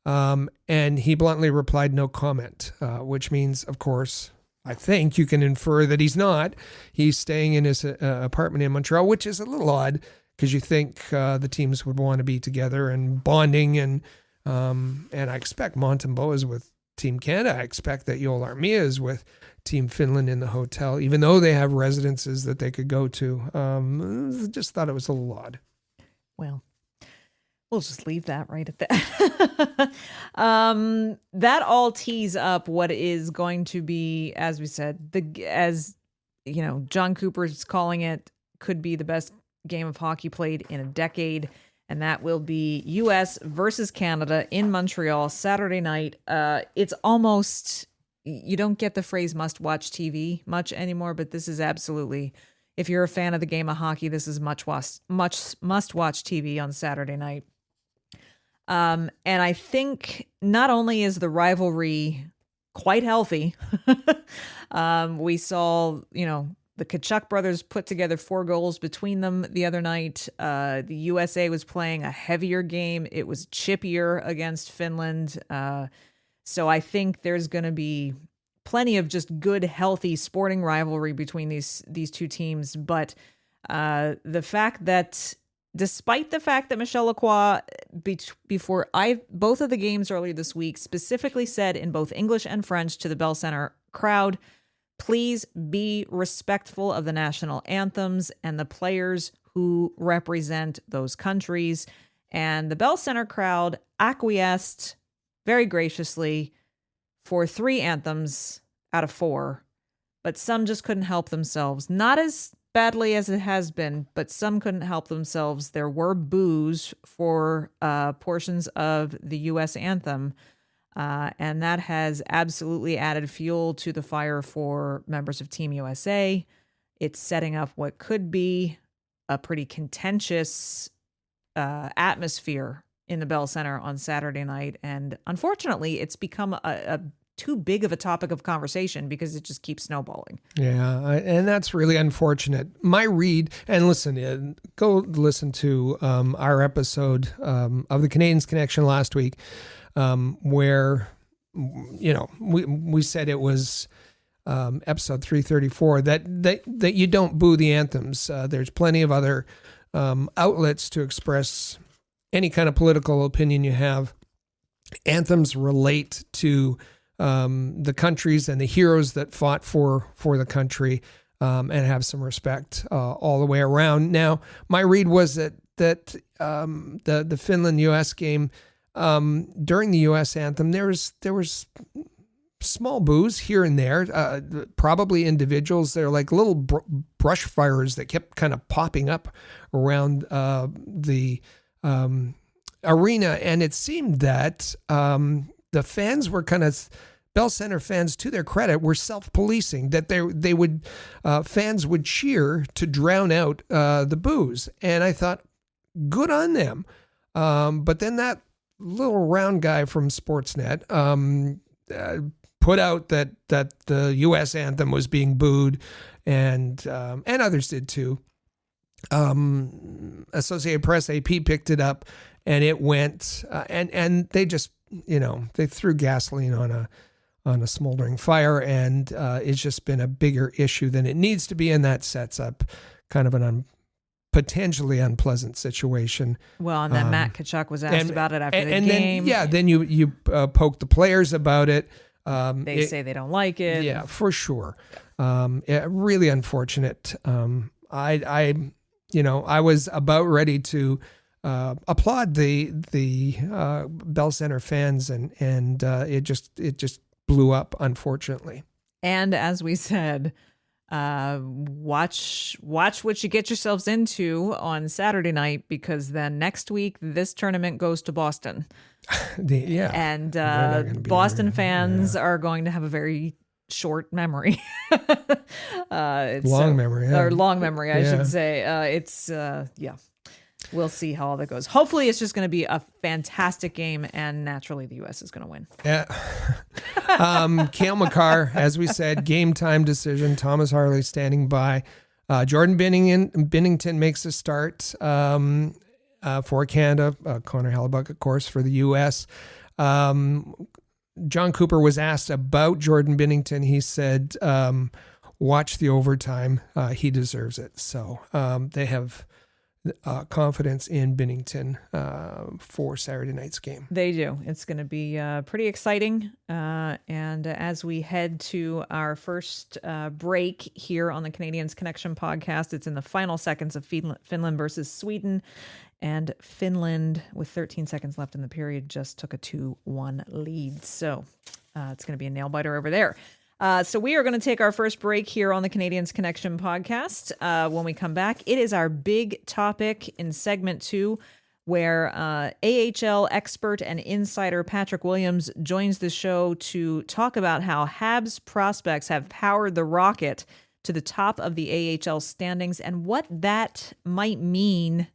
And he bluntly replied, no comment, which means, of course, I think you can infer that he's not. He's staying in his apartment in Montreal, which is a little odd because you think the teams would want to be together and bonding. And I expect Montembeault is with Team Canada. I expect that Joel Armia is with Team Finland in the hotel, even though they have residences that they could go to. Just thought it was a little odd. Well, we'll just leave that right at that. That all tees up what is going to be, as we said, as you know, John Cooper's calling it, could be the best game of hockey played in a decade, and that will be U.S. versus Canada in Montreal Saturday night. It's almost, you don't get the phrase must-watch TV much anymore, but this is absolutely, if you're a fan of the game of hockey, this is must-watch TV on Saturday night. And I think not only is the rivalry quite healthy, we saw, the Tkachuk brothers put together 4 goals between them the other night. The USA was playing a heavier game. It was chippier against Finland. So I think there's going to be plenty of just good, healthy sporting rivalry between these two teams. But the fact that, despite the fact that Michel Lacroix, before both of the games earlier this week, specifically said in both English and French to the Bell Center crowd, please be respectful of the national anthems and the players who represent those countries. And the Bell Center crowd acquiesced very graciously for 3 anthems out of 4, but some just couldn't help themselves. Not as badly as it has been, but some couldn't help themselves. There were boos for portions of the U.S. anthem, and that has absolutely added fuel to the fire for members of Team USA. It's setting up what could be a pretty contentious atmosphere in the Bell Center on Saturday night, and unfortunately, it's become a too big of a topic of conversation because it just keeps snowballing. Yeah, and that's really unfortunate. My read, and listen, go listen to our episode of the Canadiens Connection last week, where we said it was episode 334 that you don't boo the anthems. There's plenty of other outlets to express any kind of political opinion you have. Anthems relate to the countries and the heroes that fought for the country, and have some respect all the way around. Now, my read was that the Finland-U.S. game, during the U.S. anthem, there was small boos here and there, probably individuals. They're like little brush fires that kept kind of popping up around the arena, and it seemed that the fans were kind of, Bell Center fans, to their credit, were self-policing, that they would fans would cheer to drown out the boos, and I thought, good on them. But then that little round guy from Sportsnet put out that the U.S. anthem was being booed, and others did too. Associated Press, AP picked it up, and it went, and they just, they threw gasoline on a smoldering fire, and it's just been a bigger issue than it needs to be, and that sets up kind of an potentially unpleasant situation. Well, and then Matt Tkachuk was asked about it after the game. Then you poke the players about it. They say they don't like it. Yeah, for sure. Really unfortunate. I was about ready to applaud the Bell Center fans, and it just blew up, unfortunately. And as we said, watch what you get yourselves into on Saturday night, because then next week this tournament goes to Boston. Yeah, and Boston fans are going to have a very short memory. Long memory, yeah. Or long memory, I Yeah. should say. Yeah. We'll see how all that goes. Hopefully, it's just going to be a fantastic game, and naturally, the U.S. is going to win. Yeah. Cale Makar, as we said, game time decision. Thomas Harley standing by. Jordan Binnington makes a start for Canada. Connor Hellebuck, of course, for the U.S. John Cooper was asked about Jordan Binnington. He said, watch the overtime. He deserves it. So they have confidence in Binnington for Saturday night's game. They do. It's going to be pretty exciting. And as we head to our first break here on the Canadiens Connection podcast, it's in the final seconds of Finland versus Sweden. And Finland, with 13 seconds left in the period, just took a 2-1 lead. So it's going to be a nail-biter over there. So we are going to take our first break here on the Canadiens Connection podcast. When we come back, it is our big topic in segment 2, where AHL expert and insider Patrick Williams joins the show to talk about how Habs prospects have powered the Rocket to the top of the AHL standings and what that might mean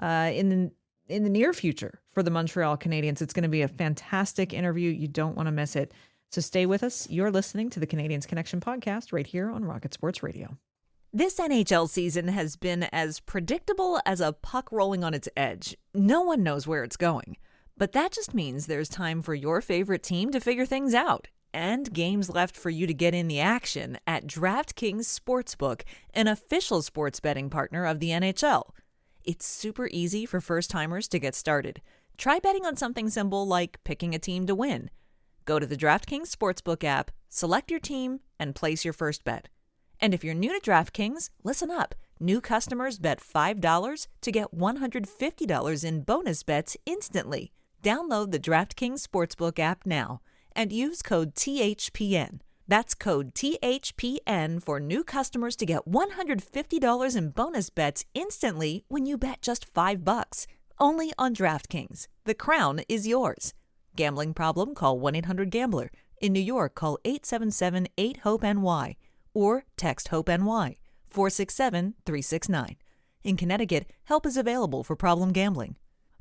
in the near future for the Montreal Canadiens. It's going to be a fantastic interview. You don't want to miss it. So stay with us. You're listening to the Canadiens Connection podcast right here on Rocket Sports Radio. This NHL season has been as predictable as a puck rolling on its edge. No one knows where it's going. But that just means there's time for your favorite team to figure things out, and games left for you to get in the action at DraftKings Sportsbook, an official sports betting partner of the NHL. It's super easy for first-timers to get started. Try betting on something simple like picking a team to win. Go to the DraftKings Sportsbook app, select your team, and place your first bet. And if you're new to DraftKings, listen up. New customers bet $5 to get $150 in bonus bets instantly. Download the DraftKings Sportsbook app now and use code THPN. That's code THPN for new customers to get $150 in bonus bets instantly when you bet just $5. Only on DraftKings. The crown is yours. Gambling problem? Call 1-800-GAMBLER. In New York, call 877-8-HOPE-NY or text HOPE-NY 467-369. In Connecticut, help is available for problem gambling.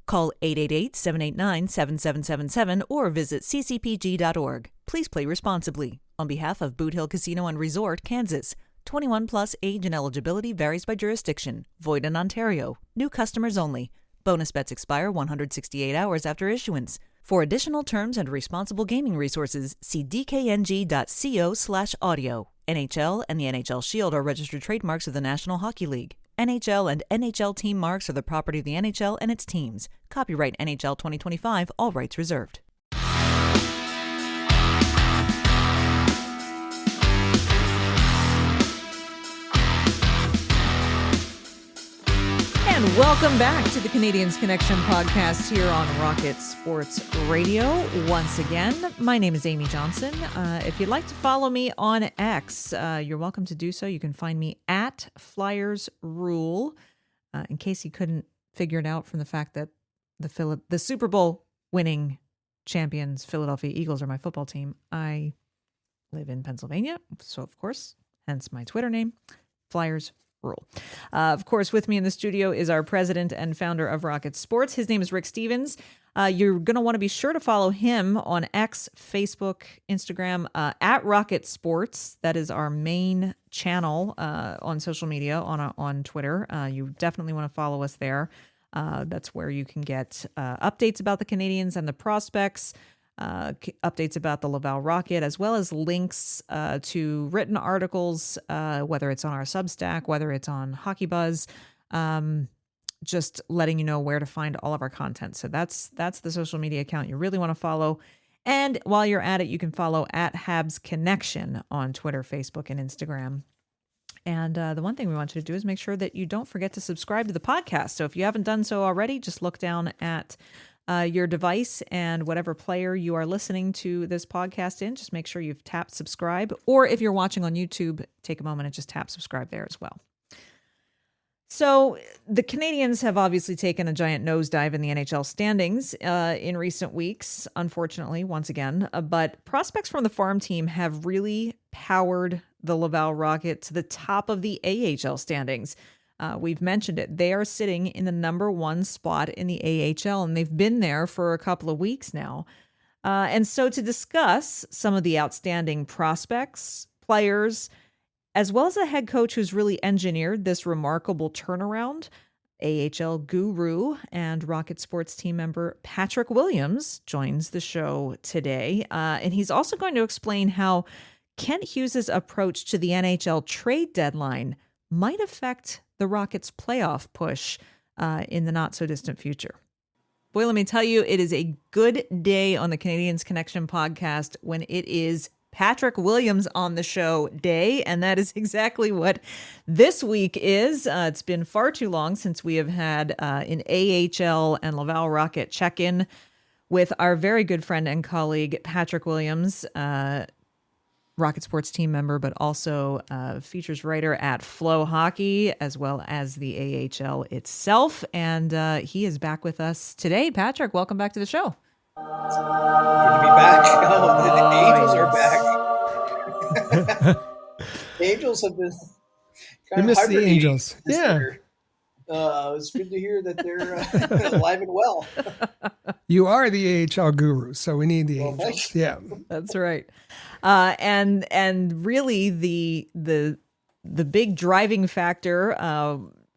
Call 888-789-7777 or visit ccpg.org. Please play responsibly. On behalf of Boot Hill Casino and Resort, Kansas. 21 plus age and eligibility varies by jurisdiction. Void in Ontario. New customers only. Bonus bets expire 168 hours after issuance. For additional terms and responsible gaming resources, see dkng.co/audio. NHL and the NHL Shield are registered trademarks of the National Hockey League. NHL and NHL team marks are the property of the NHL and its teams. Copyright NHL 2025, all rights reserved. And welcome back to the Canadiens Connection podcast here on Rocket Sports Radio. Once again, my name is Amy Johnson. If you'd like to follow me on X, you're welcome to do so. You can find me at Flyers Rule. In case you couldn't figure it out from the fact that the Super Bowl winning champions Philadelphia Eagles are my football team, I live in Pennsylvania. So, of course, hence my Twitter name, Flyers Rule. Of course, with me in the studio is our president and founder of Rocket Sports. His name is Rick Stevens. You're going to want to be sure to follow him on X, Facebook, Instagram, at Rocket Sports. That is our main channel on social media, on Twitter. You definitely want to follow us there. That's where you can get updates about the Canadiens and the prospects, updates about the Laval Rocket, as well as links to written articles, whether it's on our Substack, whether it's on Hockey Buzz, just letting you know where to find all of our content. So that's the social media account you really want to follow. And while you're at it, you can follow at Habs Connection on Twitter, Facebook, and Instagram. And the one thing we want you to do is make sure that you don't forget to subscribe to the podcast. So if you haven't done so already, just look down at your device and whatever player you are listening to this podcast in, just make sure you've tapped subscribe. Or if you're watching on YouTube, take a moment and just tap subscribe there as well. So the Canadiens have obviously taken a giant nosedive in the NHL standings in recent weeks, unfortunately, once again. But prospects from the farm team have really powered the Laval Rocket to the top of the AHL standings. We've mentioned it. They are sitting in the number 1 spot in the AHL, and they've been there for a couple of weeks now. And so to discuss some of the outstanding prospects, players, as well as a head coach who's really engineered this remarkable turnaround, AHL guru and Rocket Sports team member Patrick Williams joins the show today. And he's also going to explain how Kent Hughes' approach to the NHL trade deadline might affect the Rockets' playoff push in the not-so-distant future. Boy, let me tell you, it is a good day on the Canadiens Connection podcast when it is Patrick Williams on the show day, and that is exactly what this week is. It's been far too long since we have had an AHL and Laval Rocket check-in with our very good friend and colleague, Patrick Williams, Rocket Sports team member, but also features writer at FloHockey, as well as the AHL itself. And he is back with us today. Patrick, welcome back to the show. Good to be back. The Angels are back. The Angels have been kind You of missed the Angels. Yeah. year. It's good to hear that they're alive and well. You are the AHL guru, so we need the Angels. Thanks. Yeah. That's right. And really the big driving factor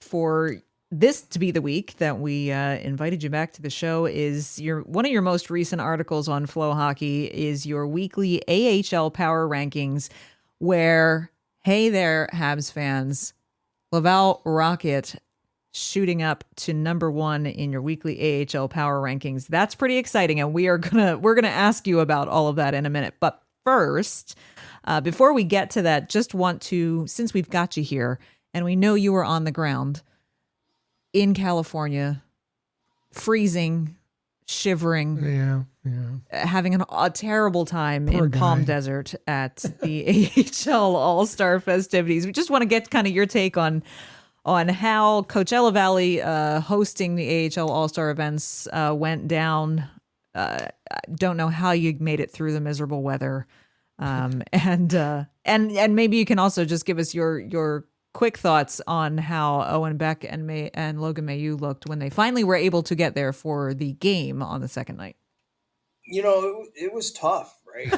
for this to be the week that we invited you back to the show is one of your most recent articles on FloHockey is your weekly AHL power rankings, where, hey there, Habs fans, Laval Rocket shooting up to number 1 in your weekly AHL power rankings. That's pretty exciting, and we're gonna ask you about all of that in a minute. But first, before we get to that, just want to, since we've got you here, and we know you were on the ground in California, freezing, shivering, having a terrible time Poor in guy. Palm Desert at the AHL All-Star festivities. We just want to get kind of your take on how Coachella Valley hosting the AHL All-Star events went down. Don't know how you made it through the miserable weather. And maybe you can also just give us your quick thoughts on how Owen Beck and Logan Mailloux looked when they finally were able to get there for the game on the second night. You know, it was tough, right?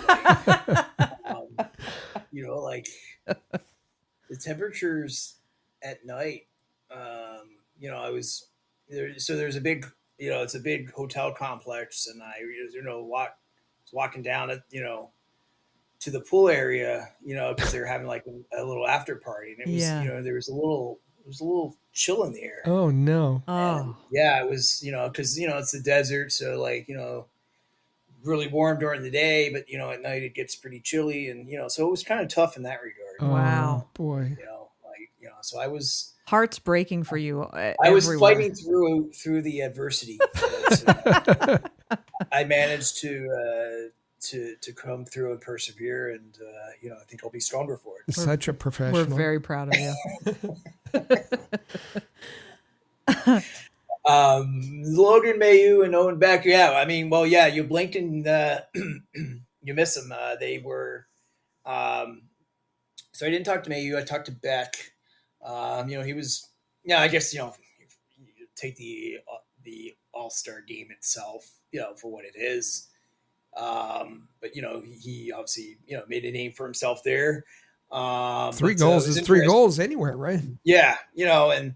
Like, the temperatures at night. I was there. So there's a big, it's a big hotel complex, and I, was walking down it, to the pool area, because they were having like a little after party, and it was, there was a little chill in the air. Oh no. And, yeah, it was, because it's the desert, so like, really warm during the day, but at night it gets pretty chilly, and so it was kind of tough in that regard. Oh, Wow. boy. So I was Heart's breaking for you. I was everywhere. fighting through the adversity. But, I managed to come through and persevere, and I think I'll be stronger for it. Such a professional. We're very proud of you. Logan Mailloux and Owen Beck. Yeah, I mean, well, yeah, you blinked and you missed them. They were. So I didn't talk to Mailloux. I talked to Beck. He was. Yeah, I guess you take the All-Star game itself, for what it is. But he obviously made a name for himself there. 3 goals is 3 goals anywhere, right? Yeah, and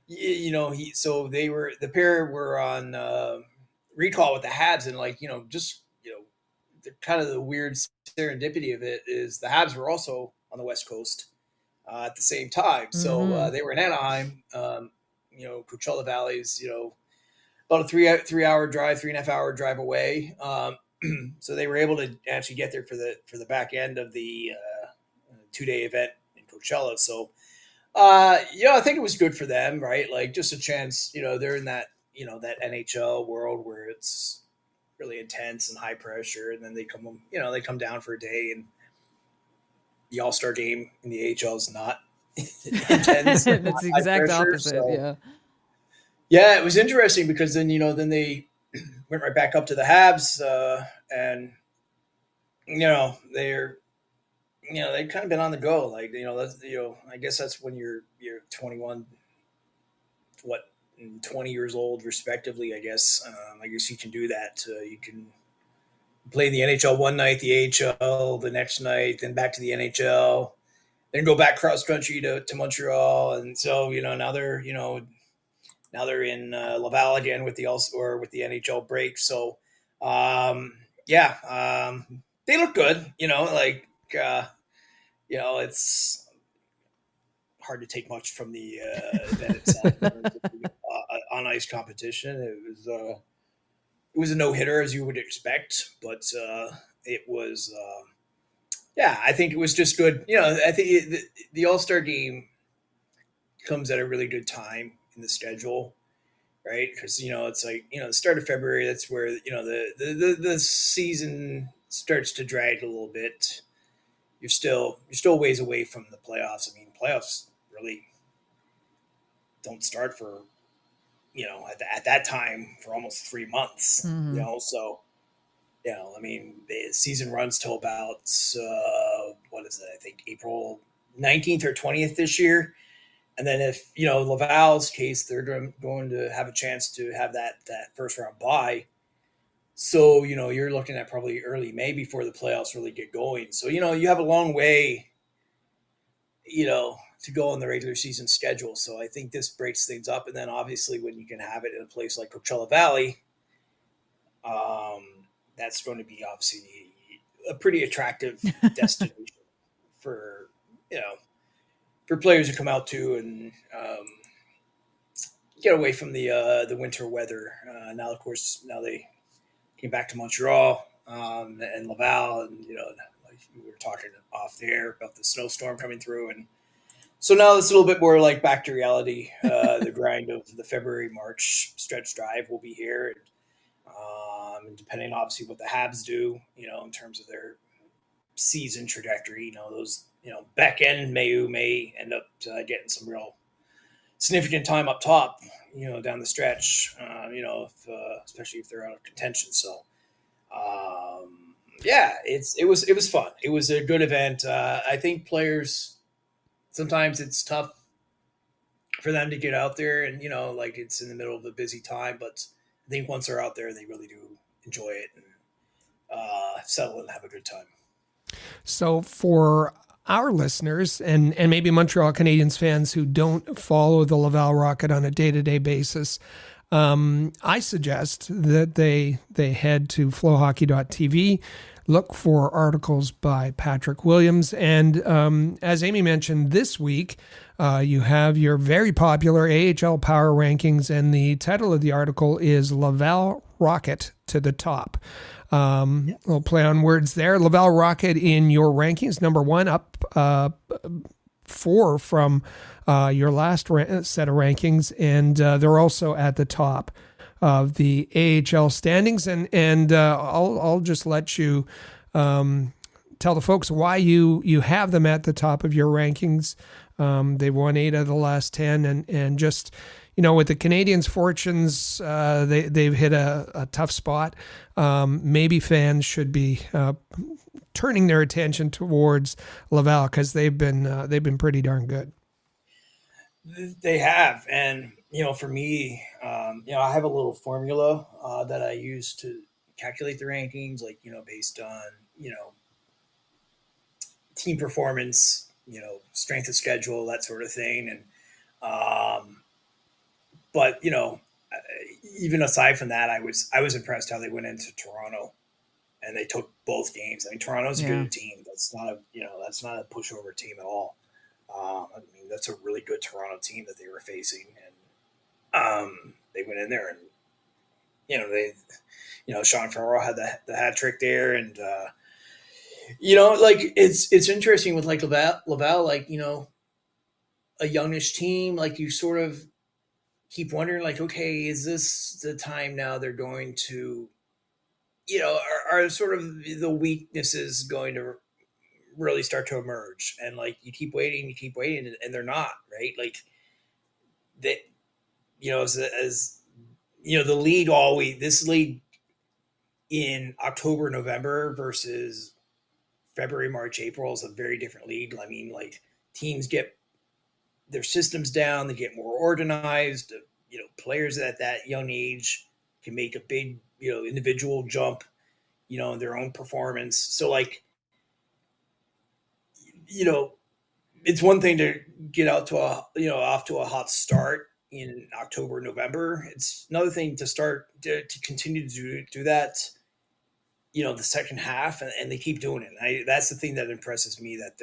the pair were on recall with the Habs, and the kind of the weird serendipity of it is the Habs were also on the West Coast at the same time, so they were in Anaheim. Coachella Valley's about a 3.5 hour drive away. So they were able to actually get there for the back end of the 2-day event in Coachella. So, I think it was good for them, right? Like just a chance, they're in that, that NHL world where it's really intense and high pressure. And then they come down for a day, and the All-Star game in the AHL is not intense and It's the high exact pressure. opposite. So Yeah. yeah, it was interesting because then then they went right back up to the Habs, and they're they've kind of been on the go. Like that's I guess that's when you're 21, what, and 20 years old respectively. I guess you can do that. You can play the NHL one night, the AHL the next night, then back to the NHL, then go back cross country to Montreal, and so now they're in Laval again with the NHL break. So yeah, they look good. It's hard to take much from the event itself in terms of on ice competition. It was a no hitter as you would expect, but it was yeah. I think it was just good. I think the All-Star game comes at a really good time in the schedule, right? Because it's like the start of February. That's where the season starts to drag a little bit. You're still ways away from the playoffs. I mean, playoffs really don't start for at that time for almost 3 months. Mhm. So I mean, the season runs till about what is it? I think April 19th or 20th this year. And then if Laval's case, they're going to have a chance to have that first round bye. So you're looking at probably early May before the playoffs really get going. So you have a long way to go in the regular season schedule. So I think this breaks things up. And then obviously when you can have it in a place like Coachella Valley, that's going to be obviously a pretty attractive destination for for players to come out to and get away from the winter weather. Now, of course, they came back to Montreal and Laval, and like we were talking off the air about the snowstorm coming through, and so now it's a little bit more like back to reality. The grind of the February-March stretch drive will be here, and depending obviously what the Habs do, in terms of their season trajectory, those back end may end up getting some real significant time up top, down the stretch, especially if they're out of contention. So, yeah, it was fun. It was a good event. I think players sometimes it's tough for them to get out there, and like it's in the middle of a busy time. But I think once they're out there, they really do enjoy it and settle and have a good time. So for our listeners and maybe Montreal Canadiens fans who don't follow the Laval Rocket on a day-to-day basis, I suggest that they head to FloHockey.tv, look for articles by Patrick Williams. And as Amy mentioned, this week you have your very popular AHL Power Rankings, and the title of the article is Laval Rocket to the Top. We'll play on words there. Laval Rocket in your rankings, number one, up 4 from your last set of rankings, and they're also at the top of the AHL standings. And I'll just let you tell the folks why you have them at the top of your rankings. They've won 8 out of the last 10, and just with the Canadiens' fortunes, they've hit a tough spot. Maybe fans should be turning their attention towards Laval because they've been pretty darn good. They have, and for me, I have a little formula that I use to calculate the rankings, like based on team performance, strength of schedule, that sort of thing, and but even aside from that, I was impressed how they went into Toronto and they took both games. I mean, Toronto's a good team. That's not a pushover team at all. I mean, that's a really good Toronto team that they were facing, and they went in there and Sean Farrell had the hat trick there, and like it's interesting with like Laval, like a youngish team, like you sort of keep wondering, like, okay, is this the time now they're going to, are sort of the weaknesses going to really start to emerge. And like you keep waiting, and they're not, right. Like that, as the lead always, this lead in October, November versus February, March, April is a very different league. I mean, like teams get their systems down, they get more organized. Players at that young age can make a big, individual jump, in their own performance. So like, it's one thing to get out to off to a hot start in October, November. It's another thing to start to continue to do that, the second half, and they keep doing it. That's the thing that impresses me, that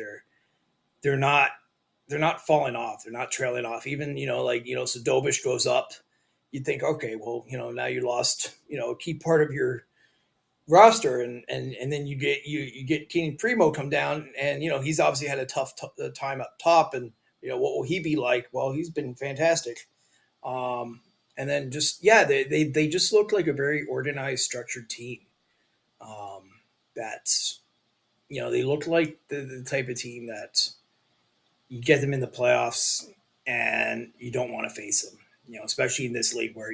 they're not falling off. They're not trailing off. Even, so Dobish goes up. You'd think, okay, well, now you lost, a key part of your roster, and then you get Keenan Primo come down, and he's obviously had a tough time up top, and what will he be like? Well, he's been fantastic. And then they just look like a very organized, structured team. That's they look like the type of team that you get them in the playoffs and you don't want to face them, especially in this league where,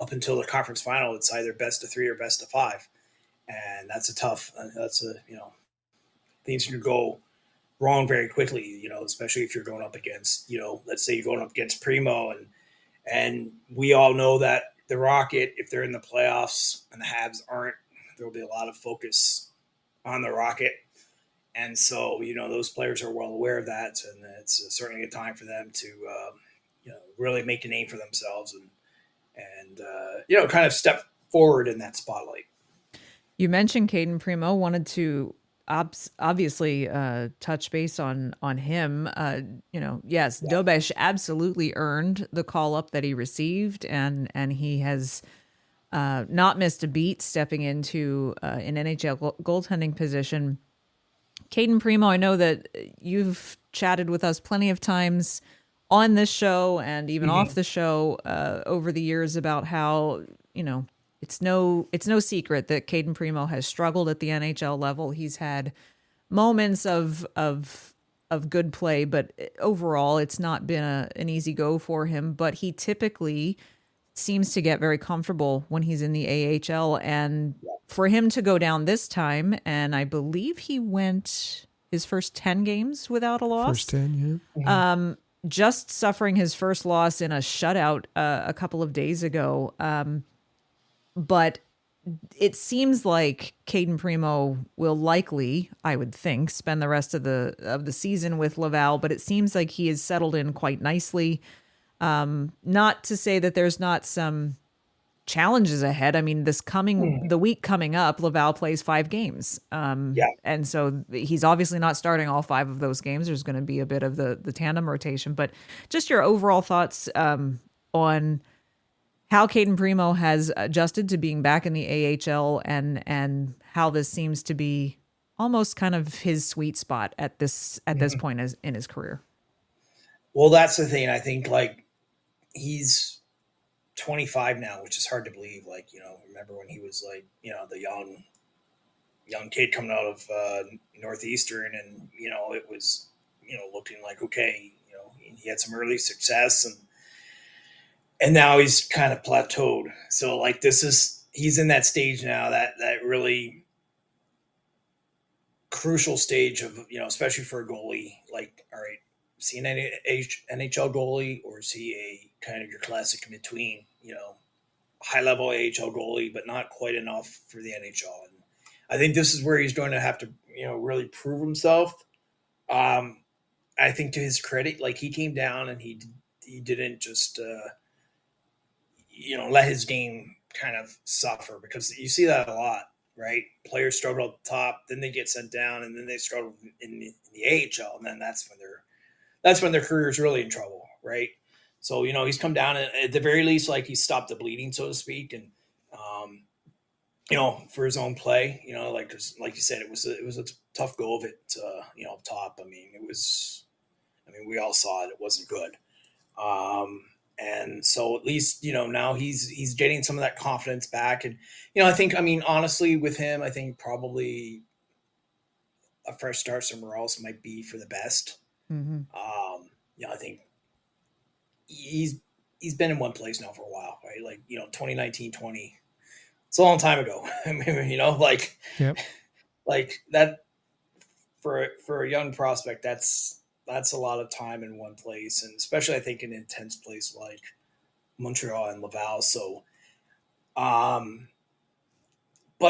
up until the conference final, it's either best of 3 or best of 5. And things can go wrong very quickly, especially if you're going up against, let's say you're going up against Primo, and we all know that the Rocket, if they're in the playoffs and the Habs aren't, there'll be a lot of focus on the Rocket. And so, those players are well aware of that, and it's certainly a time for them to, really make a name for themselves and kind of step forward in that spotlight. You mentioned Caden Primo. Wanted to obviously touch base on him. Yes, yeah. Dobish absolutely earned the call up that he received, and he has not missed a beat stepping into an NHL goaltending position. Caden Primo, I know that you've chatted with us plenty of times on this show and even off the show over the years about how, it's no secret that Caden Primo has struggled at the NHL level. He's had moments of good play, but overall it's not been an easy go for him. But he typically seems to get very comfortable when he's in the AHL, and for him to go down this time, and I believe he went his first 10 games without a loss. First 10, yeah. Just suffering his first loss in a shutout a couple of days ago. But it seems like Caden Primo will likely, I would think, spend the rest of the season with Laval, but it seems like he has settled in quite nicely. Not to say that there's not some challenges ahead. I mean, the week coming up, Laval plays 5 games. And so he's obviously not starting all 5 of those games. There's going to be a bit of the tandem rotation, but just your overall thoughts on how Caden Primo has adjusted to being back in the AHL and how this seems to be almost kind of his sweet spot at this point in his career. Well, that's the thing. I think like he's 25 now, which is hard to believe. Like, remember when he was like, the young kid coming out of Northeastern, and, it was, looking like, okay, he had some early success, and now he's kind of plateaued. So like he's in that stage now, that really crucial stage of, especially for a goalie, like, all right, is he an NHL goalie, or is he a kind of your classic in between, high level AHL goalie, but not quite enough for the NHL? And I think this is where he's going to have to, really prove himself. I think to his credit, like he came down and he didn't just, let his game kind of suffer, because you see that a lot, right? Players struggle at the top, then they get sent down, and then they struggle in the AHL, and then that's when their career is really in trouble, right? So, he's come down, and at the very least, like he stopped the bleeding, so to speak. And, for his own play, like you said, it was a tough go of it, up top. I mean, we all saw it. It wasn't good. And so at least, now he's getting some of that confidence back. And, I think, honestly with him, I think probably a fresh start somewhere else might be for the best. Mm-hmm. I think he's been in one place now for a while, right? Like, 2019, 20. It's a long time ago. I mean, Yep. like that for a young prospect, that's a lot of time in one place, and especially I think an intense place like Montreal and Laval. So, but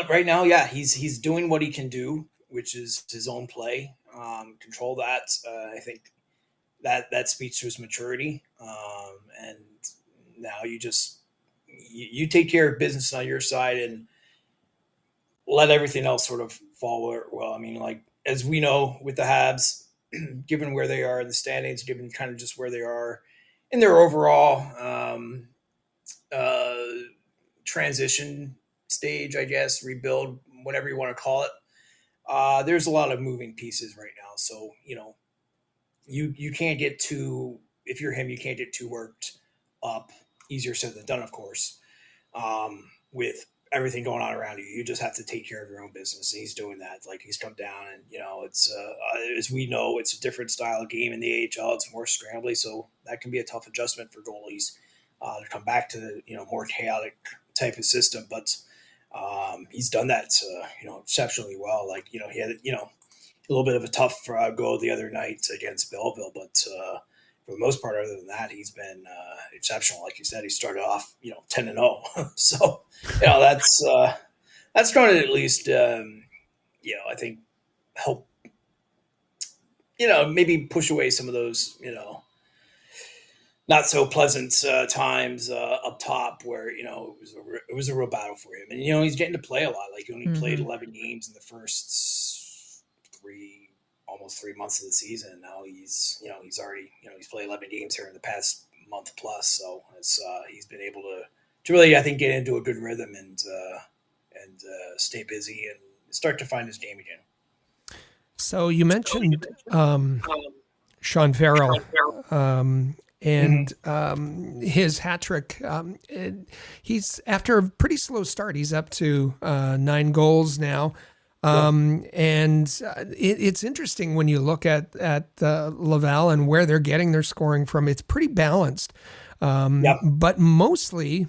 right now, yeah, he's doing what he can do, which is his own play. Control that. I think that speaks to his maturity. And now you take care of business on your side and let everything else sort of fall well. I mean, like, as we know with the Habs, given where they are in the standings, given kind of just where they are in their overall transition stage, I guess, rebuild, whatever you want to call it. There's a lot of moving pieces right now. So, you can't get too, if you're him, you can't get too worked up. Easier said than done, of course, with everything going on around you. You just have to take care of your own business. And he's doing that. Like, he's come down and, it's, as we know, it's a different style of game in the AHL. It's more scrambly. So that can be a tough adjustment for goalies to come back to the, more chaotic type of system. But he's done that, exceptionally well. Like, he had, a little bit of a tough go the other night against Belleville, but for the most part, other than that, he's been exceptional. Like you said, he started off, 10-0. So, that's going to at least, I think help, maybe push away some of those, not so pleasant times up top where, it was a real battle for him. And, he's getting to play a lot. Like, he only played 11 games in the first almost 3 months of the season. Now he's already, he's played 11 games here in the past month plus. So he's been able to really, I think, get into a good rhythm and stay busy and start to find his game again. So you mentioned Sean Farrell and his hat trick. He's, after a pretty slow start, he's up to 9 goals now. And it's interesting when you look at Laval and where they're getting their scoring from. It's pretty balanced, but mostly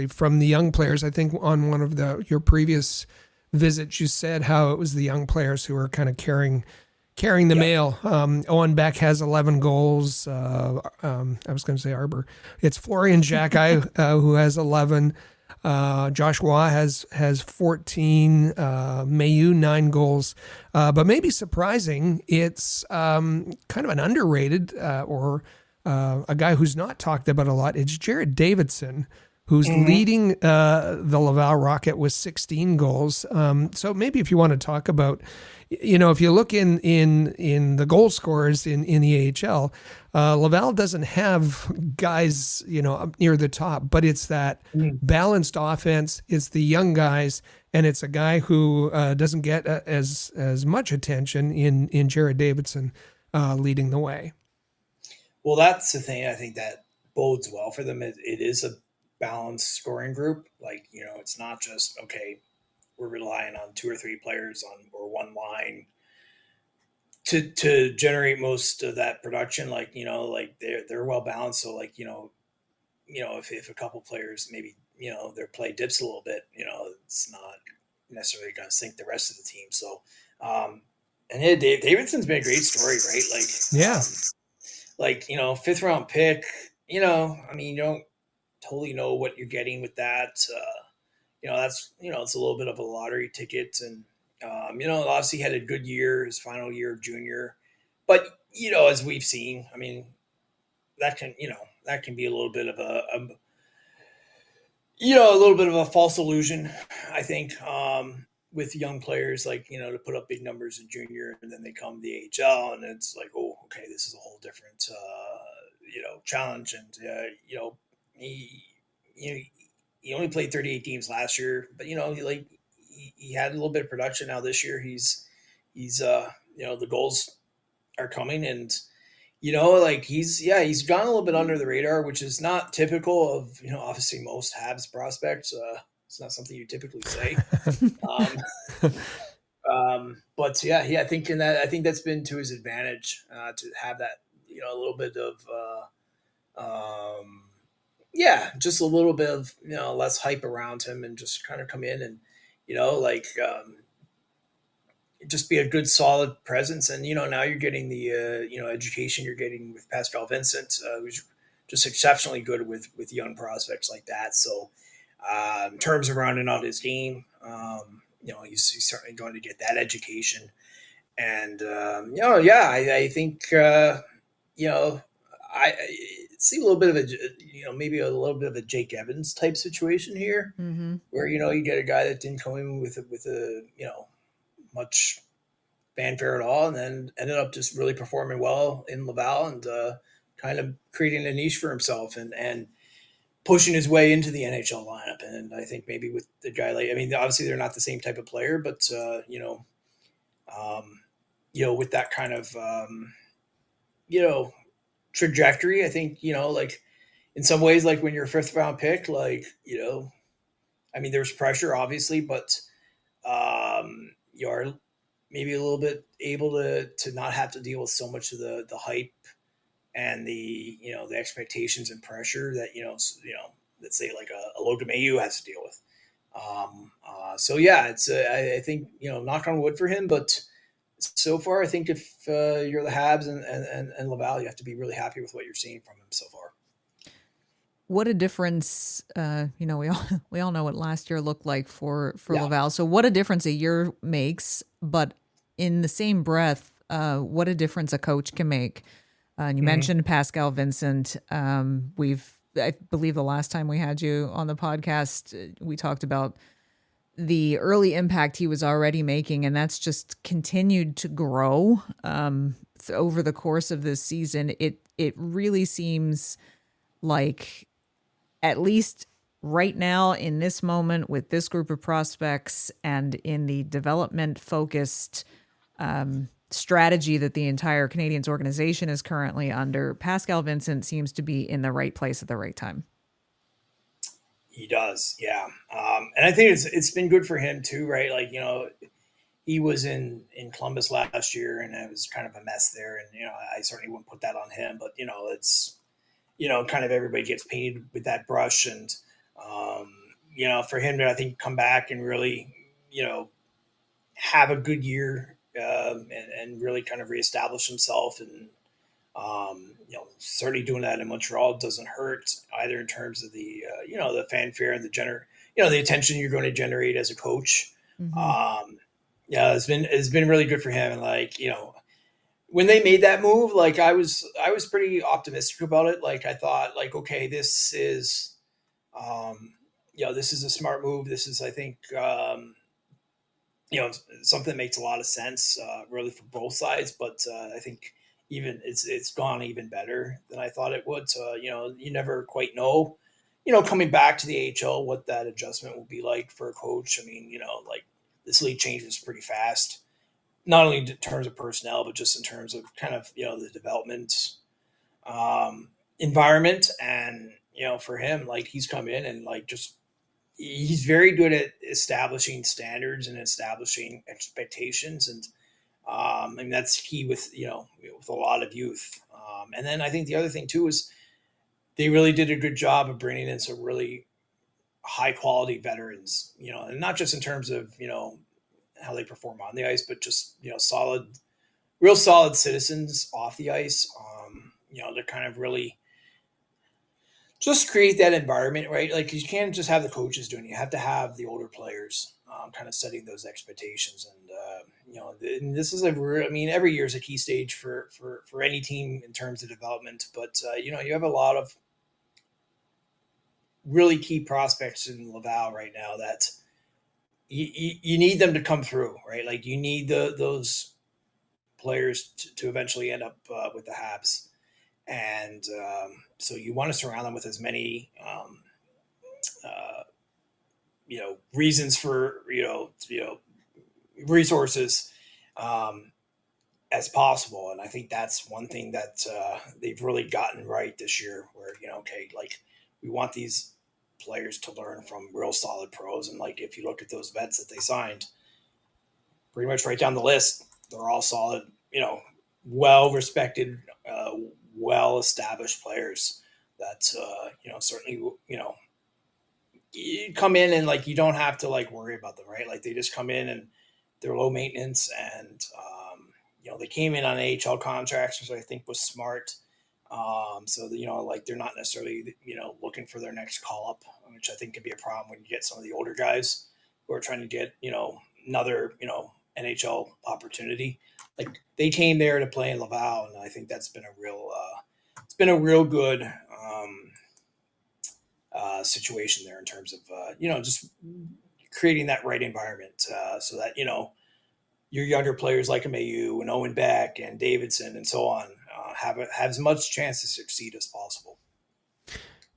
from the young players. I think on one of your previous visits, you said how it was the young players who are kind of carrying the mail. Owen Beck has 11 goals. I was going to say Arbor. It's Florian Jacquet who has 11. Joshua has 14, Mayu 9 goals, but maybe surprising, it's kind of an underrated or a guy who's not talked about a lot. It's Jared Davidson, who's leading the Laval Rocket with 16 goals. So maybe if you want to talk about, if you look in the goal scorers in the AHL, Laval doesn't have guys, up near the top, but it's that balanced offense. It's the young guys, and it's a guy who doesn't get as much attention in Jared Davidson leading the way. Well, that's the thing. I think that bodes well for them. It is a balanced scoring group. Like, it's not just, okay, we're relying on 2 or 3 players or one line to generate most of that production. Like, like they're well balanced. So, like, if a couple players maybe, their play dips a little bit, it's not necessarily going to sink the rest of the team. So, and Davidson's been a great story, right? Like, like, 5th round pick, I mean, you don't totally know what you're getting with that. That's, it's a little bit of a lottery ticket. And, obviously had a good year, his final year of junior. But, as we've seen, I mean, that can be a little bit of a little bit of a false illusion, I think, with young players, like, to put up big numbers in junior and then they come to the AHL and it's like, oh, okay, this is a whole different, challenge. And, he only played 38 games last year, but, he had a little bit of production. Now this year he's the goals are coming and, he's gone a little bit under the radar, which is not typical of, obviously most Habs prospects. It's not something you typically say. But but yeah, I think I think that's been to his advantage to have that, a little bit of, just a little bit of, less hype around him and just kind of come in and, like, just be a good solid presence. And now you're getting the education you're getting with Pascal Vincent, who's just exceptionally good with young prospects like that. So in terms of rounding out his game, he's certainly going to get that education. And I think I see a little bit of a maybe a little bit of a Jake Evans type situation here, Mm-hmm. where you get a guy that didn't come in with a much fanfare at all, and then ended up just really performing well in Laval and kind of creating a niche for himself and pushing his way into the NHL lineup. And I think maybe with the guy obviously they're not the same type of player, but with that kind of trajectory, I think like in some ways, like when you're a fifth round pick, like there's pressure obviously, but you're maybe a little bit able to not have to deal with so much of the hype and the the expectations and pressure that let's say like a Logan Mailloux has to deal with. So yeah, it's I think knock on wood for him, but so far I think if you're the Habs and Laval, you have to be really happy with what you're seeing from him so far. What a difference! We all know what last year looked like for Yeah. Laval. So what a difference a year makes. But in the same breath, what a difference a coach can make. And you mentioned Pascal Vincent. I believe the last time we had you on the podcast, we talked about the early impact he was already making, and that's just continued to grow over the course of this season. It really seems like, at least right now in this moment with this group of prospects and in the development focused strategy that the entire Canadiens organization is currently under, Pascal Vincent seems to be in the right place at the right time. He does, yeah. And I think it's been good for him too, right? Like, he was in Columbus last year and it was kind of a mess there. And, I certainly wouldn't put that on him, but, it's, kind of everybody gets painted with that brush. And, for him to, I think, come back and really, have a good year and really kind of reestablish himself. And, certainly doing that in Montreal doesn't hurt either in terms of the, the fanfare and the attention you're going to generate as a coach. Mm-hmm. It's been really good for him. And like, when they made that move, like I was pretty optimistic about it. Like I thought like, okay, this is, this is a smart move. This is, I think, something that makes a lot of sense, really for both sides. But I think even it's gone even better than I thought it would. So you never quite know, coming back to the AHL, what that adjustment will be like for a coach. I mean, like this league changes pretty fast, not only in terms of personnel, but just in terms of kind of the development environment. And for him, like he's come in and like just he's very good at establishing standards and establishing expectations, and that's key with with a lot of youth. And then I think the other thing too is they really did a good job of bringing in some really high quality veterans, and not just in terms of how they perform on the ice, but just real solid citizens off the ice. To kind of really just create that environment, right? Like you can't just have the coaches doing it. You have to have the older players kind of setting those expectations. And this is every year is a key stage for any team in terms of development. But you have a lot of really key prospects in Laval right now that you need them to come through, right? Like you need those players to eventually end up with the Habs. And so you want to surround them with as many, reasons for, resources as possible. And I think that's one thing that they've really gotten right this year where, okay, like we want these players to learn from real solid pros. And like, if you look at those vets that they signed, pretty much right down the list, they're all solid, well-respected, well-established players that, certainly, you come in and like, you don't have to like worry about them, right? Like they just come in and they're low maintenance and, they came in on AHL contracts, which I think was smart. So that, like they're not necessarily, looking for their next call up, which I think could be a problem when you get some of the older guys who are trying to get, another, NHL opportunity. Like they came there to play in Laval, and I think that's been it's been a real good situation there in terms of, just creating that right environment so that, your younger players like Mayu and Owen Beck and Davidson and so on have as much chance to succeed as possible.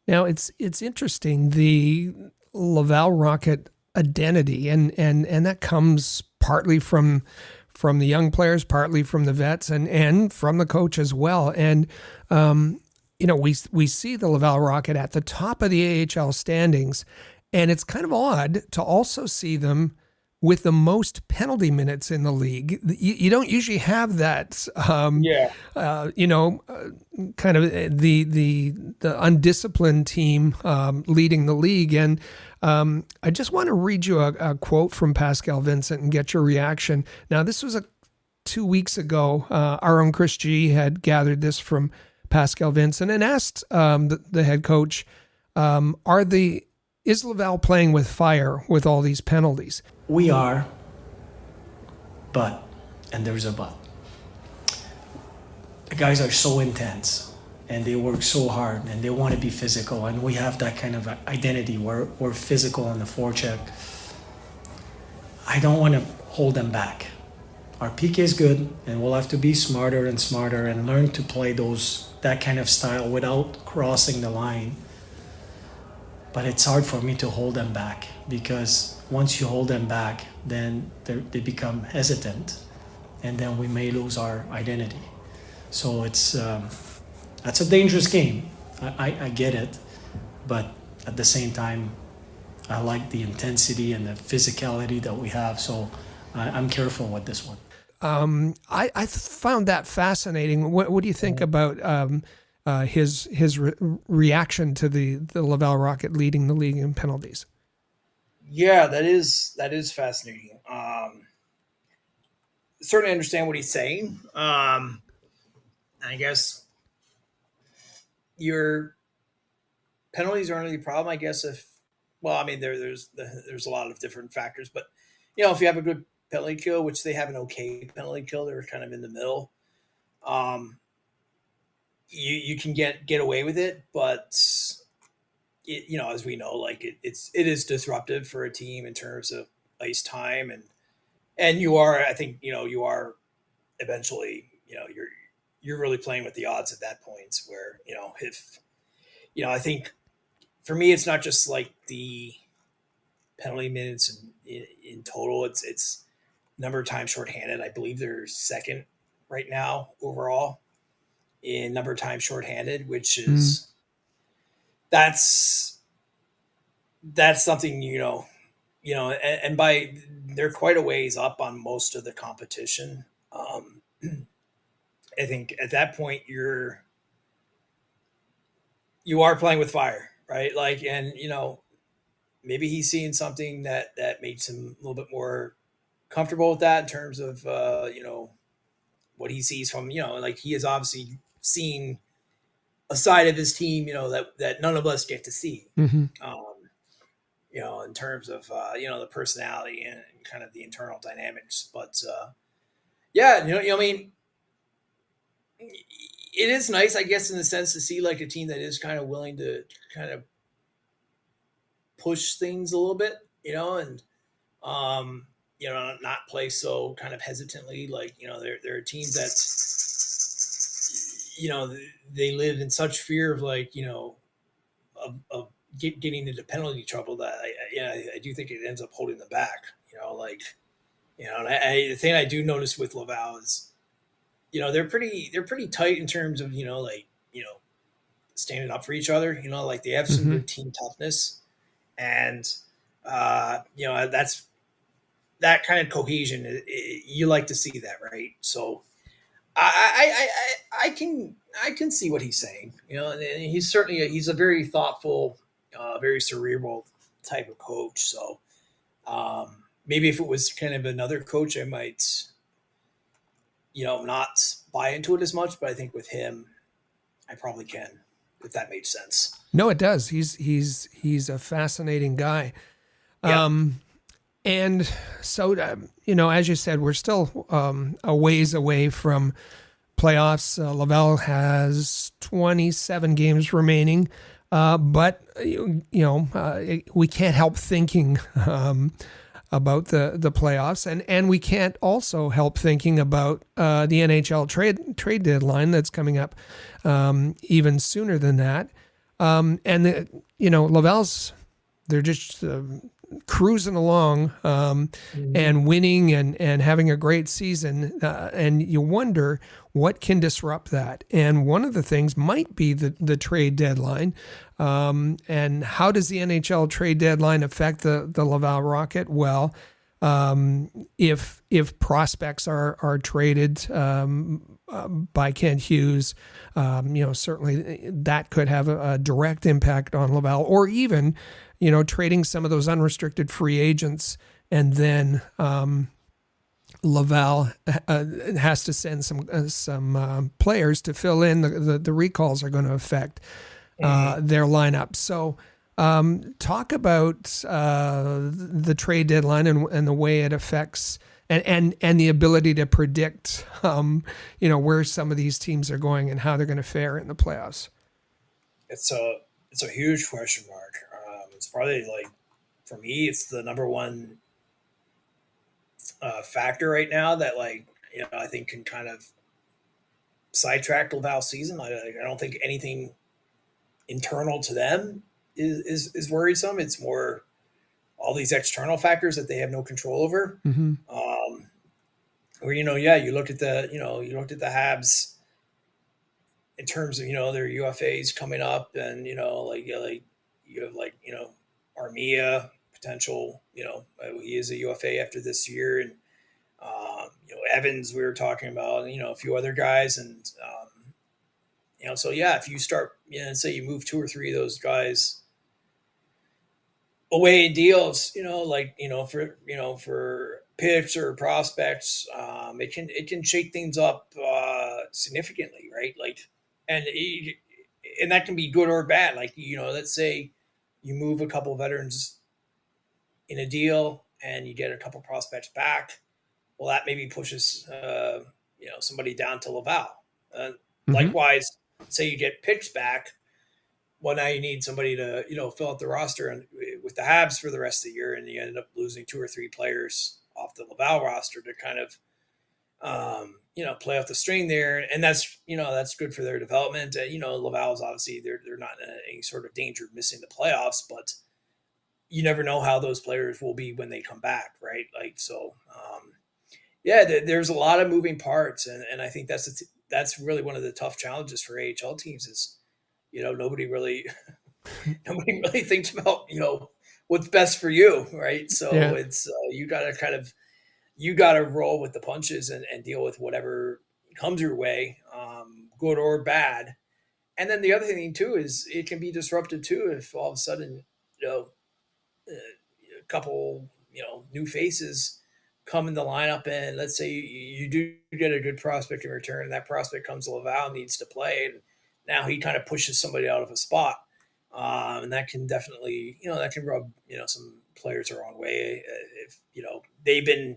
Now it's interesting, the Laval Rocket identity, and that comes partly from the young players, partly from the vets, and from the coach as well. And we see the Laval Rocket at the top of the AHL standings, and it's kind of odd to also see them with the most penalty minutes in the league. You don't usually have that, kind of the undisciplined team leading the league. And I just want to read you a quote from Pascal Vincent and get your reaction. Now, this was 2 weeks ago. Our own Chris G had gathered this from Pascal Vincent and asked the head coach, is Laval playing with fire with all these penalties? We are, and there's a but. The guys are so intense and they work so hard and they want to be physical, and we have that kind of identity where we're physical on the forecheck. I don't want to hold them back. Our PK is good, and we'll have to be smarter and smarter and learn to play that kind of style without crossing the line. But it's hard for me to hold them back, because once you hold them back, then they become hesitant, and then we may lose our identity. So that's a dangerous game. I get it, but at the same time, I like the intensity and the physicality that we have. So I'm careful with this one. I found that fascinating. What do you think about his reaction to the Laval Rocket leading the league in penalties? Yeah, that is fascinating. Certainly understand what he's saying. I guess your penalties aren't really a problem. I guess there's a lot of different factors, but if you have a good penalty kill, which they have an okay penalty kill, they're kind of in the middle. You can get away with it, but as we know, like it is disruptive for a team in terms of ice time, and you are eventually, you're really playing with the odds at that point where, if, I think for me, it's not just like the penalty minutes in total, it's number of times shorthanded. I believe they're second right now overall in number of times shorthanded, which is, that's something, and by, they're quite a ways up on most of the competition. I think at that point you are playing with fire, right? Like, and maybe he's seeing something that makes him a little bit more comfortable with that in terms of what he sees from, like he has obviously seen a side of his team, that none of us get to see. Mm-hmm. In terms of the personality and kind of the internal dynamics. But I mean, it is nice, I guess, in the sense to see like a team that is kind of willing to kind of push things a little bit, and not play so kind of hesitantly. Like, there are teams that they live in such fear of like, of getting into penalty trouble that I do think it ends up holding them back. The thing I do notice with Laval is, they're pretty tight in terms of, standing up for each other, like they have some good team toughness, and that's that kind of cohesion, you like to see that, right? So I can see what he's saying, and he's certainly he's a very thoughtful, very cerebral type of coach. So maybe if it was kind of another coach, I might, not buy into it as much. But I think with him, I probably can, if that made sense. No, it does. He's a fascinating guy. Yeah. And so, as you said, we're still a ways away from playoffs. Laval has 27 games remaining, but we can't help thinking about the playoffs, and we can't also help thinking about the NHL trade deadline that's coming up even sooner than that. Laval's, they're just cruising along and winning and having a great season. And you wonder what can disrupt that. And one of the things might be the trade deadline. And how does the NHL trade deadline affect the Laval Rocket? Well, if prospects are traded by Kent Hughes, certainly that could have a direct impact on Laval, or even, trading some of those unrestricted free agents, and then Laval has to send some players to fill in the recalls are going to affect their lineup. So talk about the trade deadline and the way it affects and the ability to predict where some of these teams are going and how they're going to fare in the playoffs. It's a huge question mark. It's probably, like, for me, it's the number one factor right now that, like, I think can kind of sidetrack Laval's season. I don't think anything internal to them is worrisome. It's more all these external factors that they have no control over. Mm-hmm. Where you looked at the Habs in terms of their UFAs coming up, and you have Armia potential. He is a UFA after this year, and Evans we were talking about, a few other guys, and so yeah, if you start, say you move two or three of those guys away in deals, for picks or prospects, it can shake things up significantly, right? Like, and that can be good or bad. Like, let's say you move a couple of veterans in a deal and you get a couple prospects back. Well, that maybe pushes somebody down to Laval. Likewise, say you get picks back. Well, now you need somebody to fill out the roster and with the Habs for the rest of the year, and you end up losing two or three players off the Laval roster to kind of play off the string there, and that's good for their development. Laval is obviously they're not in any sort of danger of missing the playoffs, but you never know how those players will be when they come back, right? Like, so there's a lot of moving parts, and I think that's really one of the tough challenges for AHL teams is nobody really thinks about what's best for you, right? So it's you gotta roll with the punches and deal with whatever comes your way, good or bad. And then the other thing too is it can be disruptive too if all of a sudden a couple new faces come in the lineup, and let's say you do get a good prospect in return, and that prospect comes to Laval, needs to play, and now he kind of pushes somebody out of a spot, and that can definitely that can rub some players the wrong way if they've been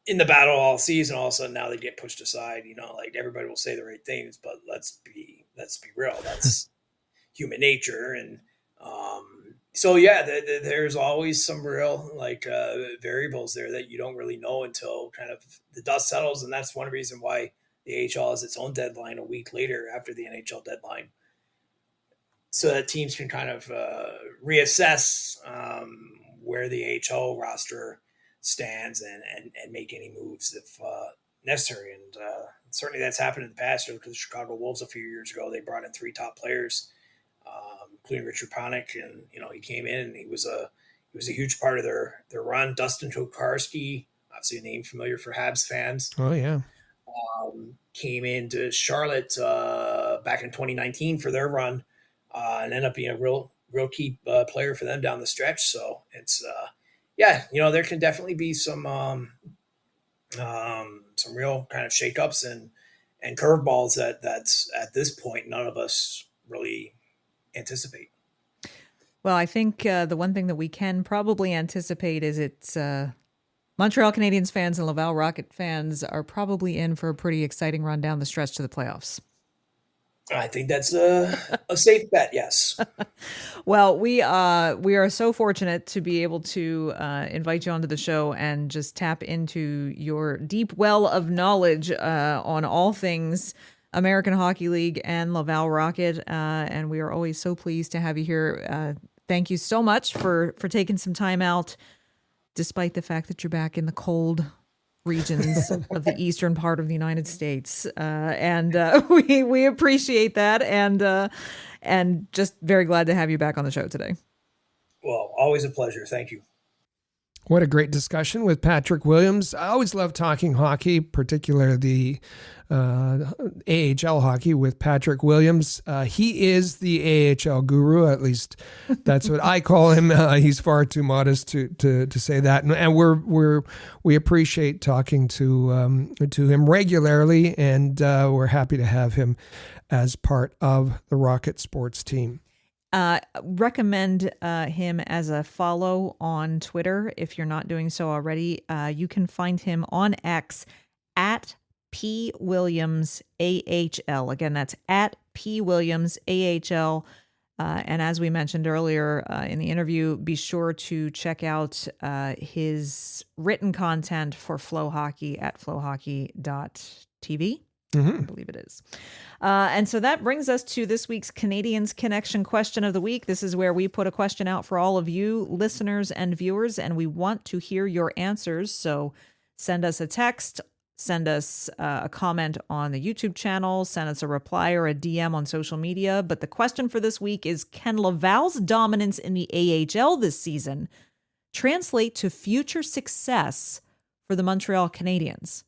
in the battle all season, all of a sudden now they get pushed aside. Like, everybody will say the right things, but let's be real. That's human nature, and so yeah, there's always some real variables there that you don't really know until kind of the dust settles, and that's one reason why the AHL has its own deadline a week later after the NHL deadline, so that teams can kind of reassess where the AHL roster stands and make any moves if necessary. And certainly that's happened in the past. Because the Chicago Wolves a few years ago, they brought in three top players, including Richard Panik, and he came in and he was He was a huge part of their run. Dustin Tokarski, obviously a name familiar for Habs fans, Oh yeah. came into Charlotte back in 2019 for their run, and ended up being a real key player for them down the stretch. So it's there can definitely be some real kind of shakeups and curveballs that's at this point none of us really anticipate. Well, I think the one thing that we can probably anticipate is it's Montreal Canadiens fans and Laval Rocket fans are probably in for a pretty exciting run down the stretch to the playoffs. I think that's a safe bet, yes. Well, we are so fortunate to be able to invite you onto the show and just tap into your deep well of knowledge on all things American Hockey League and Laval Rocket. And we are always so pleased to have you here. Thank you so much for taking some time out, despite the fact that you're back in the cold regions of the eastern part of the United States. And we appreciate that. And just very glad to have you back on the show today. Well, always a pleasure. Thank you. What a great discussion with Patrick Williams. I always love talking hockey, particularly the AHL hockey with Patrick Williams. He is the AHL guru, at least that's what I call him. He's far too modest to say that, and we appreciate talking to him regularly, and we're happy to have him as part of the Rocket sports team. Recommend him as a follow on Twitter if you're not doing so already. You can find him on X at P Williams AHL. Again, that's at P Williams AHL. And as we mentioned earlier in the interview, be sure to check out his written content for FloHockey at flohockey.tv. I believe it is. And so that brings us to this week's Canadiens Connection question of the week. This is where we put a question out for all of you listeners and viewers, and we want to hear your answers. So send us a text, send us a comment on the YouTube channel, send us a reply or a DM on social media. But the question for this week is, can Laval's dominance in the AHL this season translate to future success for the Montreal Canadiens?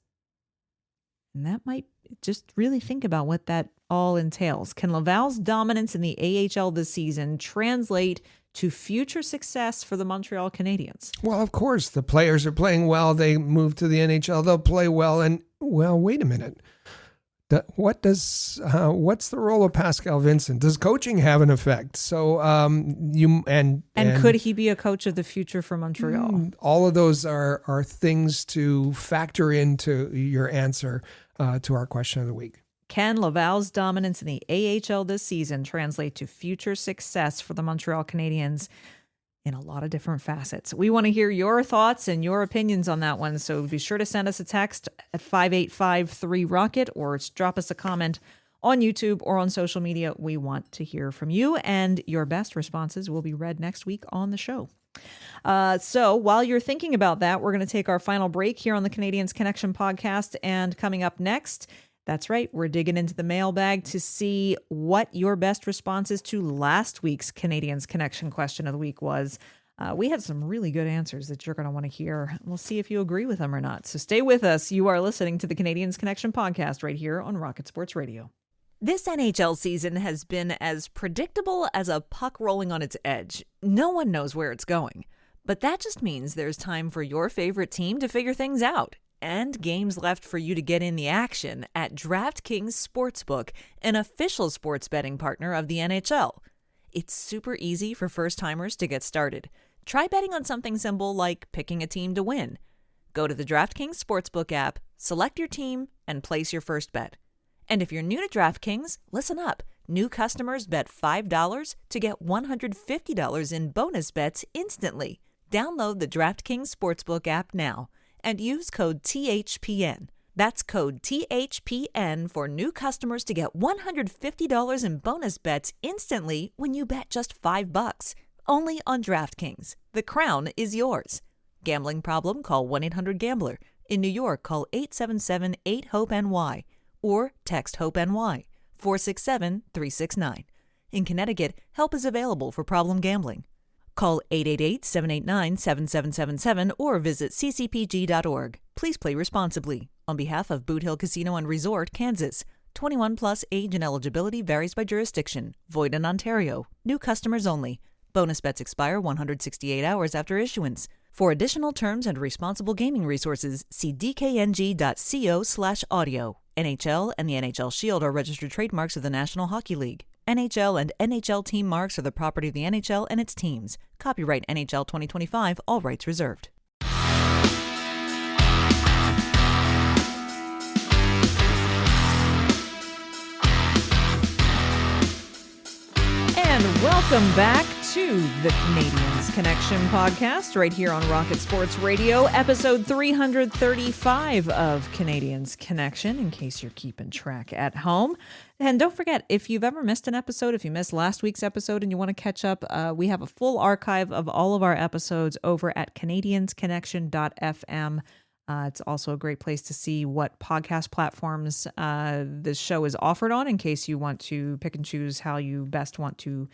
And that might just really think about what that all entails. Can Laval's dominance in the AHL this season translate to future success for the Montreal Canadiens? Well, of course, the players are playing well. They move to the NHL. They'll play well. And, well, wait a minute. What's the role of Pascal Vincent? Does coaching have an effect? So and could he be a coach of the future for Montreal? All of those are things to factor into your answer to our question of the week. Can Laval's dominance in the AHL this season translate to future success for the Montreal Canadiens in a lot of different facets? We want to hear your thoughts and your opinions on that one. So be sure to send us a text at 5853-ROCKET or drop us a comment on YouTube or on social media. We want to hear from you, and your best responses will be read next week on the show. So while you're thinking about that, we're going to take our final break here on the Canadiens Connection podcast. And coming up next, that's right, we're digging into the mailbag to see what your best responses to last week's Canadiens Connection question of the week was. We had some really good answers that you're going to want to hear. We'll see if you agree with them or not. So stay with us. You are listening to the Canadiens Connection podcast right here on Rocket Sports Radio. This NHL season has been as predictable as a puck rolling on its edge. No one knows where it's going. But that just means there's time for your favorite team to figure things out, and games left for you to get in the action at DraftKings Sportsbook, an official sports betting partner of the NHL. It's super easy for first-timers to get started. Try betting on something simple like picking a team to win. Go to the DraftKings Sportsbook app, select your team, and place your first bet. And if you're new to DraftKings, listen up. New customers bet $5 to get $150 in bonus bets instantly. Download the DraftKings Sportsbook app now and use code THPN. That's code THPN for new customers to get $150 in bonus bets instantly when you bet just $5. Only on DraftKings. The crown is yours. Gambling problem? Call 1-800-GAMBLER. In New York, call 877-8-HOPE-NY or text HOPE-NY 467-369. In Connecticut, help is available for problem gambling. Call 888-789-7777 or visit ccpg.org. Please play responsibly. On behalf of Boot Hill Casino and Resort, Kansas. 21 plus age and eligibility varies by jurisdiction. Void in Ontario. New customers only. Bonus bets expire 168 hours after issuance. For additional terms and responsible gaming resources, see dkng.co/audio. NHL and the NHL Shield are registered trademarks of the National Hockey League. NHL and NHL team marks are the property of the NHL and its teams. Copyright NHL 2025, all rights reserved. And welcome back to the Canadiens Connection podcast right here on Rocket Sports Radio, episode 335 of Canadiens Connection, in case you're keeping track at home. And don't forget, if you've ever missed an episode, if you missed last week's episode and you want to catch up, we have a full archive of all of our episodes over at canadiensconnection.fm. It's also a great place to see what podcast platforms this show is offered on, in case you want to pick and choose how you best want to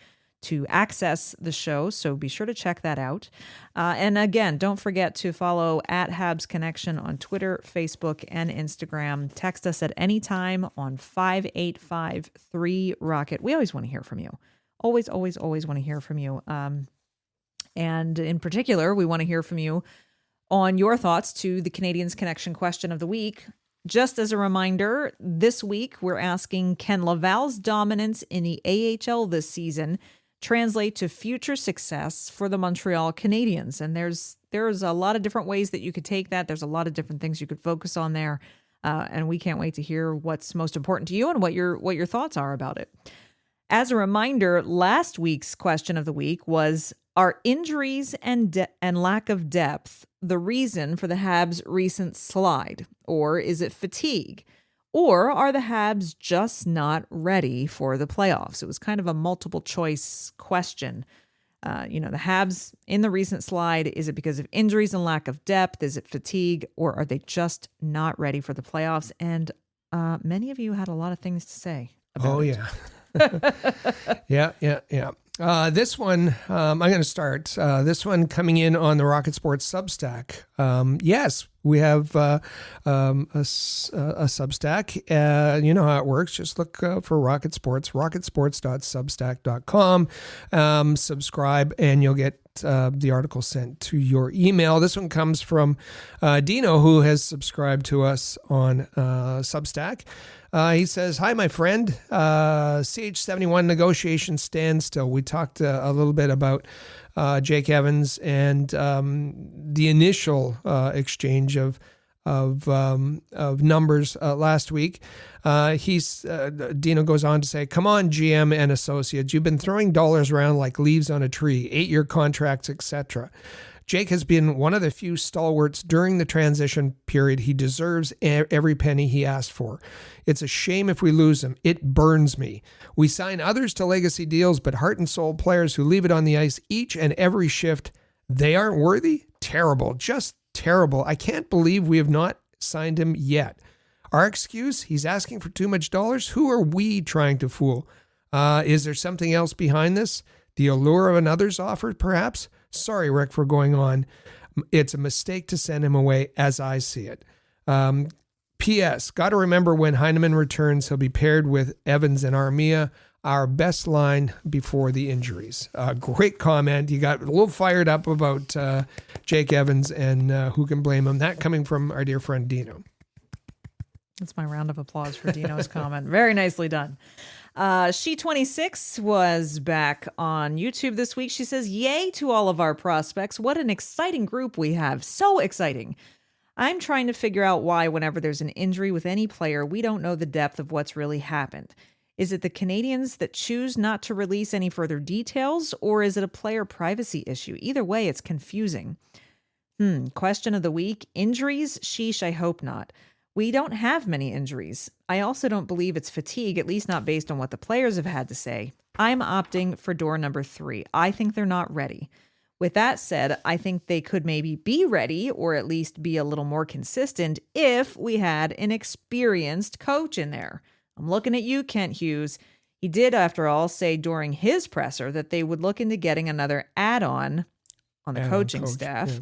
access the show. So be sure to check that out. And again, don't forget to follow at Habs Connection on Twitter, Facebook, and Instagram. Text us at any time on 5853-ROCKET. We always want to hear from you. Always, always, always want to hear from you. And in particular, we want to hear from you on your thoughts to the Canadiens Connection question of the week. Just as a reminder, this week we're asking, can Laval's dominance in the AHL this season translate to future success for the Montreal Canadiens? And there's a lot of different ways that you could take that. There's a lot of different things you could focus on there. And we can't wait to hear what's most important to you and what your thoughts are about it. As a reminder, last week's question of the week was, are injuries and lack of depth the reason for the Habs' recent slide? Or is it fatigue? Or are the Habs just not ready for the playoffs? It was kind of a multiple choice question. The Habs in the recent slide, is it because of injuries and lack of depth? Is it fatigue? Or are they just not ready for the playoffs? And many of you had a lot of things to say about it. Yeah. Yeah. This one, I'm going to start. This one coming in on the Rocket Sports Substack. Yes, we have a Substack. You know how it works. Just look for Rocket Sports, rocketsports.substack.com. Subscribe, and you'll get the article sent to your email. This one comes from Dino, who has subscribed to us on Substack. He says, hi, my friend. CH71 negotiation standstill. We talked a little bit about Jake Evans and the initial exchange of numbers last week. Dino goes on to say, come on, GM and associates. You've been throwing dollars around like leaves on a tree, 8-year contracts, etc. Jake has been one of the few stalwarts during the transition period. He deserves every penny he asked for. It's a shame if we lose him. It burns me. We sign others to legacy deals, but heart and soul players who leave it on the ice each and every shift, they aren't worthy? Terrible. Just terrible. I can't believe we have not signed him yet. Our excuse? He's asking for too much dollars? Who are we trying to fool? Is there something else behind this? The allure of another's offer, perhaps? Sorry, Rick, for going on. It's a mistake to send him away as I see it. P.S. Got to remember when Heineman returns, he'll be paired with Evans and Armia, our best line before the injuries. Great comment. You got a little fired up about Jake Evans, and who can blame him? That coming from our dear friend Dino. That's my round of applause for Dino's comment. Very nicely done. She26 was back on YouTube this week. She says, yay to all of our prospects. What an exciting group we have. So exciting. I'm trying to figure out why whenever there's an injury with any player, we don't know the depth of what's really happened. Is it the Canadiens that choose not to release any further details, or is it a player privacy issue? Either way, it's confusing. Question of the week. Injuries? Sheesh, I hope not. We don't have many injuries. I also don't believe it's fatigue, at least not based on what the players have had to say. I'm opting for door number 3. I think they're not ready. With that said, I think they could maybe be ready, or at least be a little more consistent, if we had an experienced coach in there. I'm looking at you, Kent Hughes. He did, after all, say during his presser that they would look into getting another add-on on the coaching staff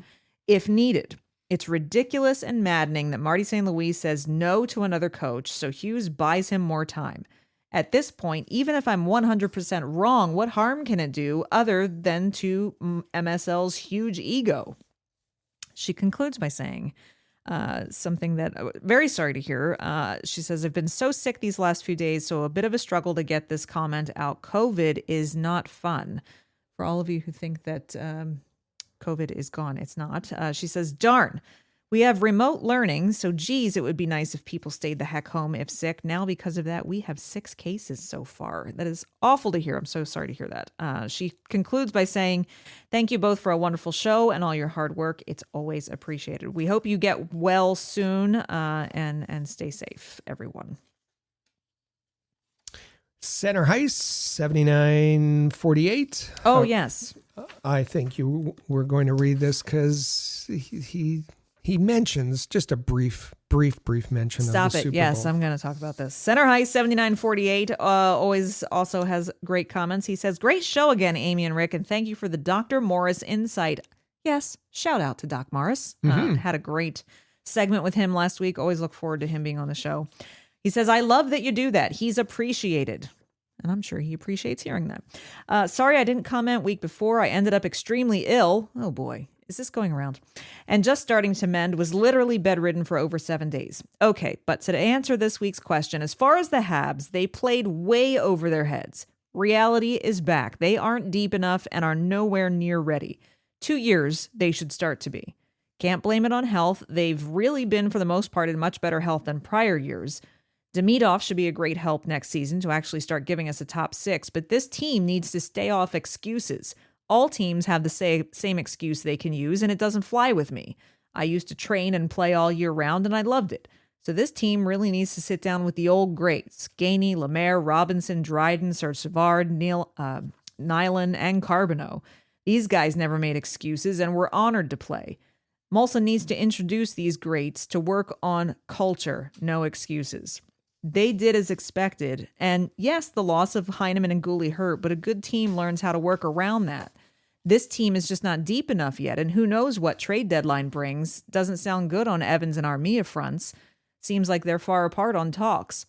if needed. It's ridiculous and maddening that Marty St. Louis says no to another coach, so Hughes buys him more time. At this point, even if I'm 100% wrong, what harm can it do other than to MSL's huge ego? She concludes by saying something that very sorry to hear. She says, I've been so sick these last few days, so a bit of a struggle to get this comment out. COVID is not fun. For all of you who think that COVID is gone, it's not. She says, darn. We have remote learning, so geez, it would be nice if people stayed the heck home if sick. Now, because of that, we have 6 cases so far. That is awful to hear. I'm so sorry to hear that. She concludes by saying, thank you both for a wonderful show and all your hard work. It's always appreciated. We hope you get well soon and stay safe, everyone. Center Heist, 7948. Oh, yes. I think you were going to read this because he mentions just a brief mention Stop of the it. Super Yes, Bowl. I'm going to talk about this. Center Heist 7948 always also has great comments. He says, great show again, Amy and Rick, and thank you for the Dr. Morris insight. Yes, shout out to Doc Morris. Had a great segment with him last week. Always look forward to him being on the show. He says, I love that you do that. He's appreciated. And I'm sure he appreciates hearing that. Sorry I didn't comment week before. I ended up extremely ill. Oh boy. Is this going around? And just starting to mend, was literally bedridden for over 7 days. Okay, but to answer this week's question, as far as the Habs, they played way over their heads. Reality is back. They aren't deep enough and are nowhere near ready. 2 years, they should start to be. Can't blame it on health. They've really been, for the most part, in much better health than prior years. Demidov should be a great help next season to actually start giving us a top 6, but this team needs to stay off excuses. All teams have the same excuse they can use, and it doesn't fly with me. I used to train and play all year round, and I loved it. So this team really needs to sit down with the old greats, Gainey, Lemaire, Robinson, Dryden, Serge Savard, Nyland, and Carbonneau. These guys never made excuses and were honored to play. Molson needs to introduce these greats to work on culture, no excuses. They did as expected. And yes, the loss of Heineman and Gooley hurt, but a good team learns how to work around that. This team is just not deep enough yet, and who knows what trade deadline brings. Doesn't sound good on Evans and Armia fronts. Seems like they're far apart on talks.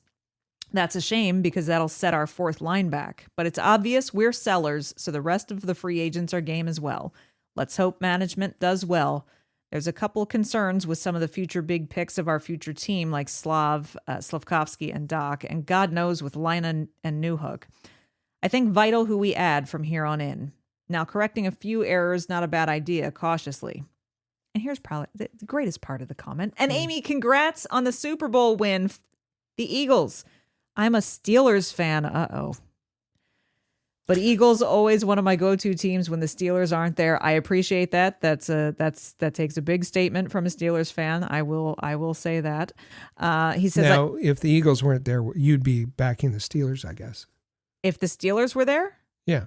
That's a shame because that'll set our 4th line back. But it's obvious we're sellers, so the rest of the free agents are game as well. Let's hope management does well. There's a couple concerns with some of the future big picks of our future team, like Slavkovsky and Doc, and God knows with Leinen and Newhook. I think vital who we add from here on in. Now, correcting a few errors, not a bad idea, cautiously. And here's probably the greatest part of the comment. And Amy, congrats on the Super Bowl win, the Eagles. I'm a Steelers fan. Uh-oh. But Eagles always one of my go-to teams when the Steelers aren't there. I appreciate that. That takes a big statement from a Steelers fan. I will say that. He says, now, if the Eagles weren't there, you'd be backing the Steelers, I guess. If the Steelers were there? Yeah.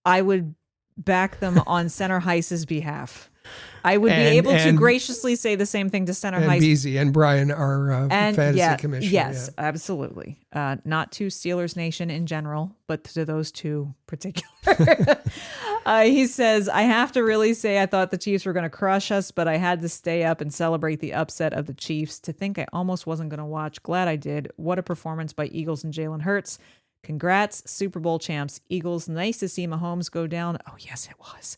I would back them on Center Heist's behalf. I would be able to graciously say the same thing to Center Heist. And Beezy and Brian are fantasy commissioner. Yes, yeah. Absolutely. Not to Steelers Nation in general, but to those two particular. He says, I have to really say I thought the Chiefs were going to crush us, but I had to stay up and celebrate the upset of the Chiefs. To think I almost wasn't going to watch. Glad I did. What a performance by Eagles and Jalen Hurts. Congrats, Super Bowl champs. Eagles, nice to see Mahomes go down. Oh, yes, it was.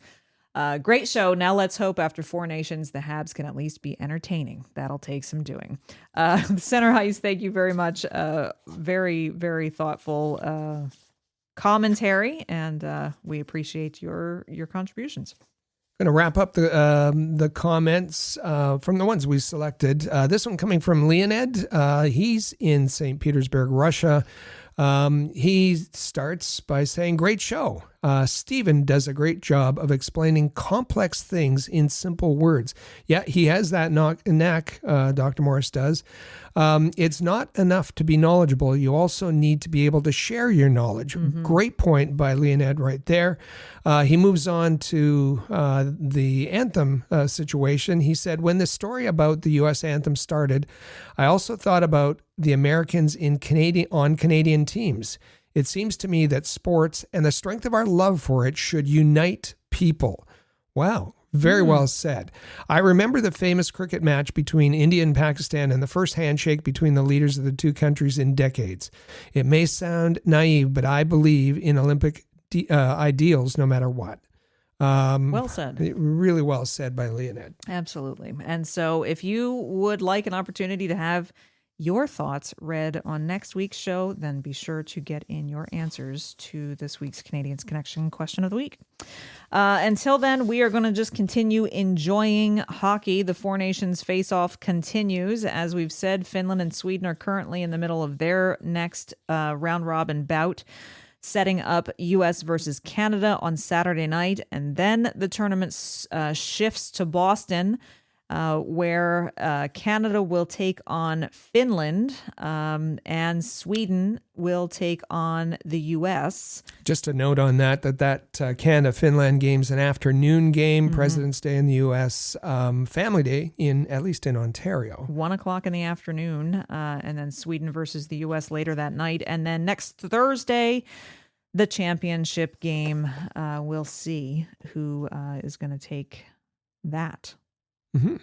Great show. Now let's hope after 4 nations, the Habs can at least be entertaining. That'll take some doing. Center Heist, thank you very much. Very, very thoughtful commentary, and we appreciate your contributions. Going to wrap up the comments from the ones we selected. This one coming from Leonid. He's in St. Petersburg, Russia. He starts by saying, great show. Stephen does a great job of explaining complex things in simple words. Yeah, he has that knack, Dr. Morris does. It's not enough to be knowledgeable. You also need to be able to share your knowledge. Great point by Leonid right there. He moves on to the anthem situation. He said, when the story about the U.S. anthem started, I also thought about the Americans on Canadian teams. It seems to me that sports and the strength of our love for it should unite people. Wow. Very well said. I remember the famous cricket match between India and Pakistan and the first handshake between the leaders of the two countries in decades. It may sound naive, but I believe in Olympic ideals no matter what. Well said. Really well said by Leonid. Absolutely. And so if you would like an opportunity to have your thoughts read on next week's show, then be sure to get in your answers to this week's Canadiens Connection question of the week. Until then, we are going to just continue enjoying hockey. The Four Nations face-off continues. As we've said, Finland and Sweden are currently in the middle of their next round-robin bout, setting up U.S. versus Canada on Saturday night. And then the tournament shifts to Boston, where Canada will take on Finland and Sweden will take on the U.S. Just a note on that Canada-Finland game's an afternoon game, President's Day in the U.S., Family Day, at least in Ontario. 1:00 in the afternoon, and then Sweden versus the U.S. later that night. And then next Thursday, the championship game. We'll see who is going to take that.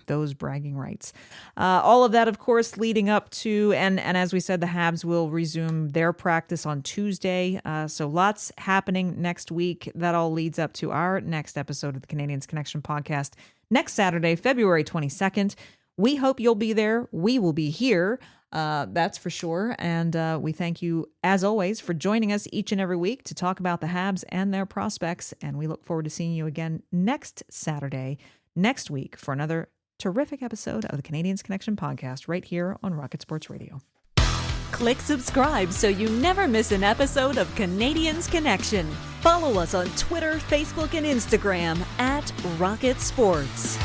Those bragging rights. All of that, of course, leading up to, and as we said, the Habs will resume their practice on Tuesday. So lots happening next week. That all leads up to our next episode of the Canadiens Connection podcast next Saturday, February 22nd. We hope you'll be there. We will be here. That's for sure. And we thank you, as always, for joining us each and every week to talk about the Habs and their prospects. And we look forward to seeing you again next Saturday, next week, for another terrific episode of the Canadiens Connection podcast right here on Rocket Sports Radio. Click subscribe so you never miss an episode of Canadiens Connection. Follow us on Twitter, Facebook, and Instagram @Rocket Sports.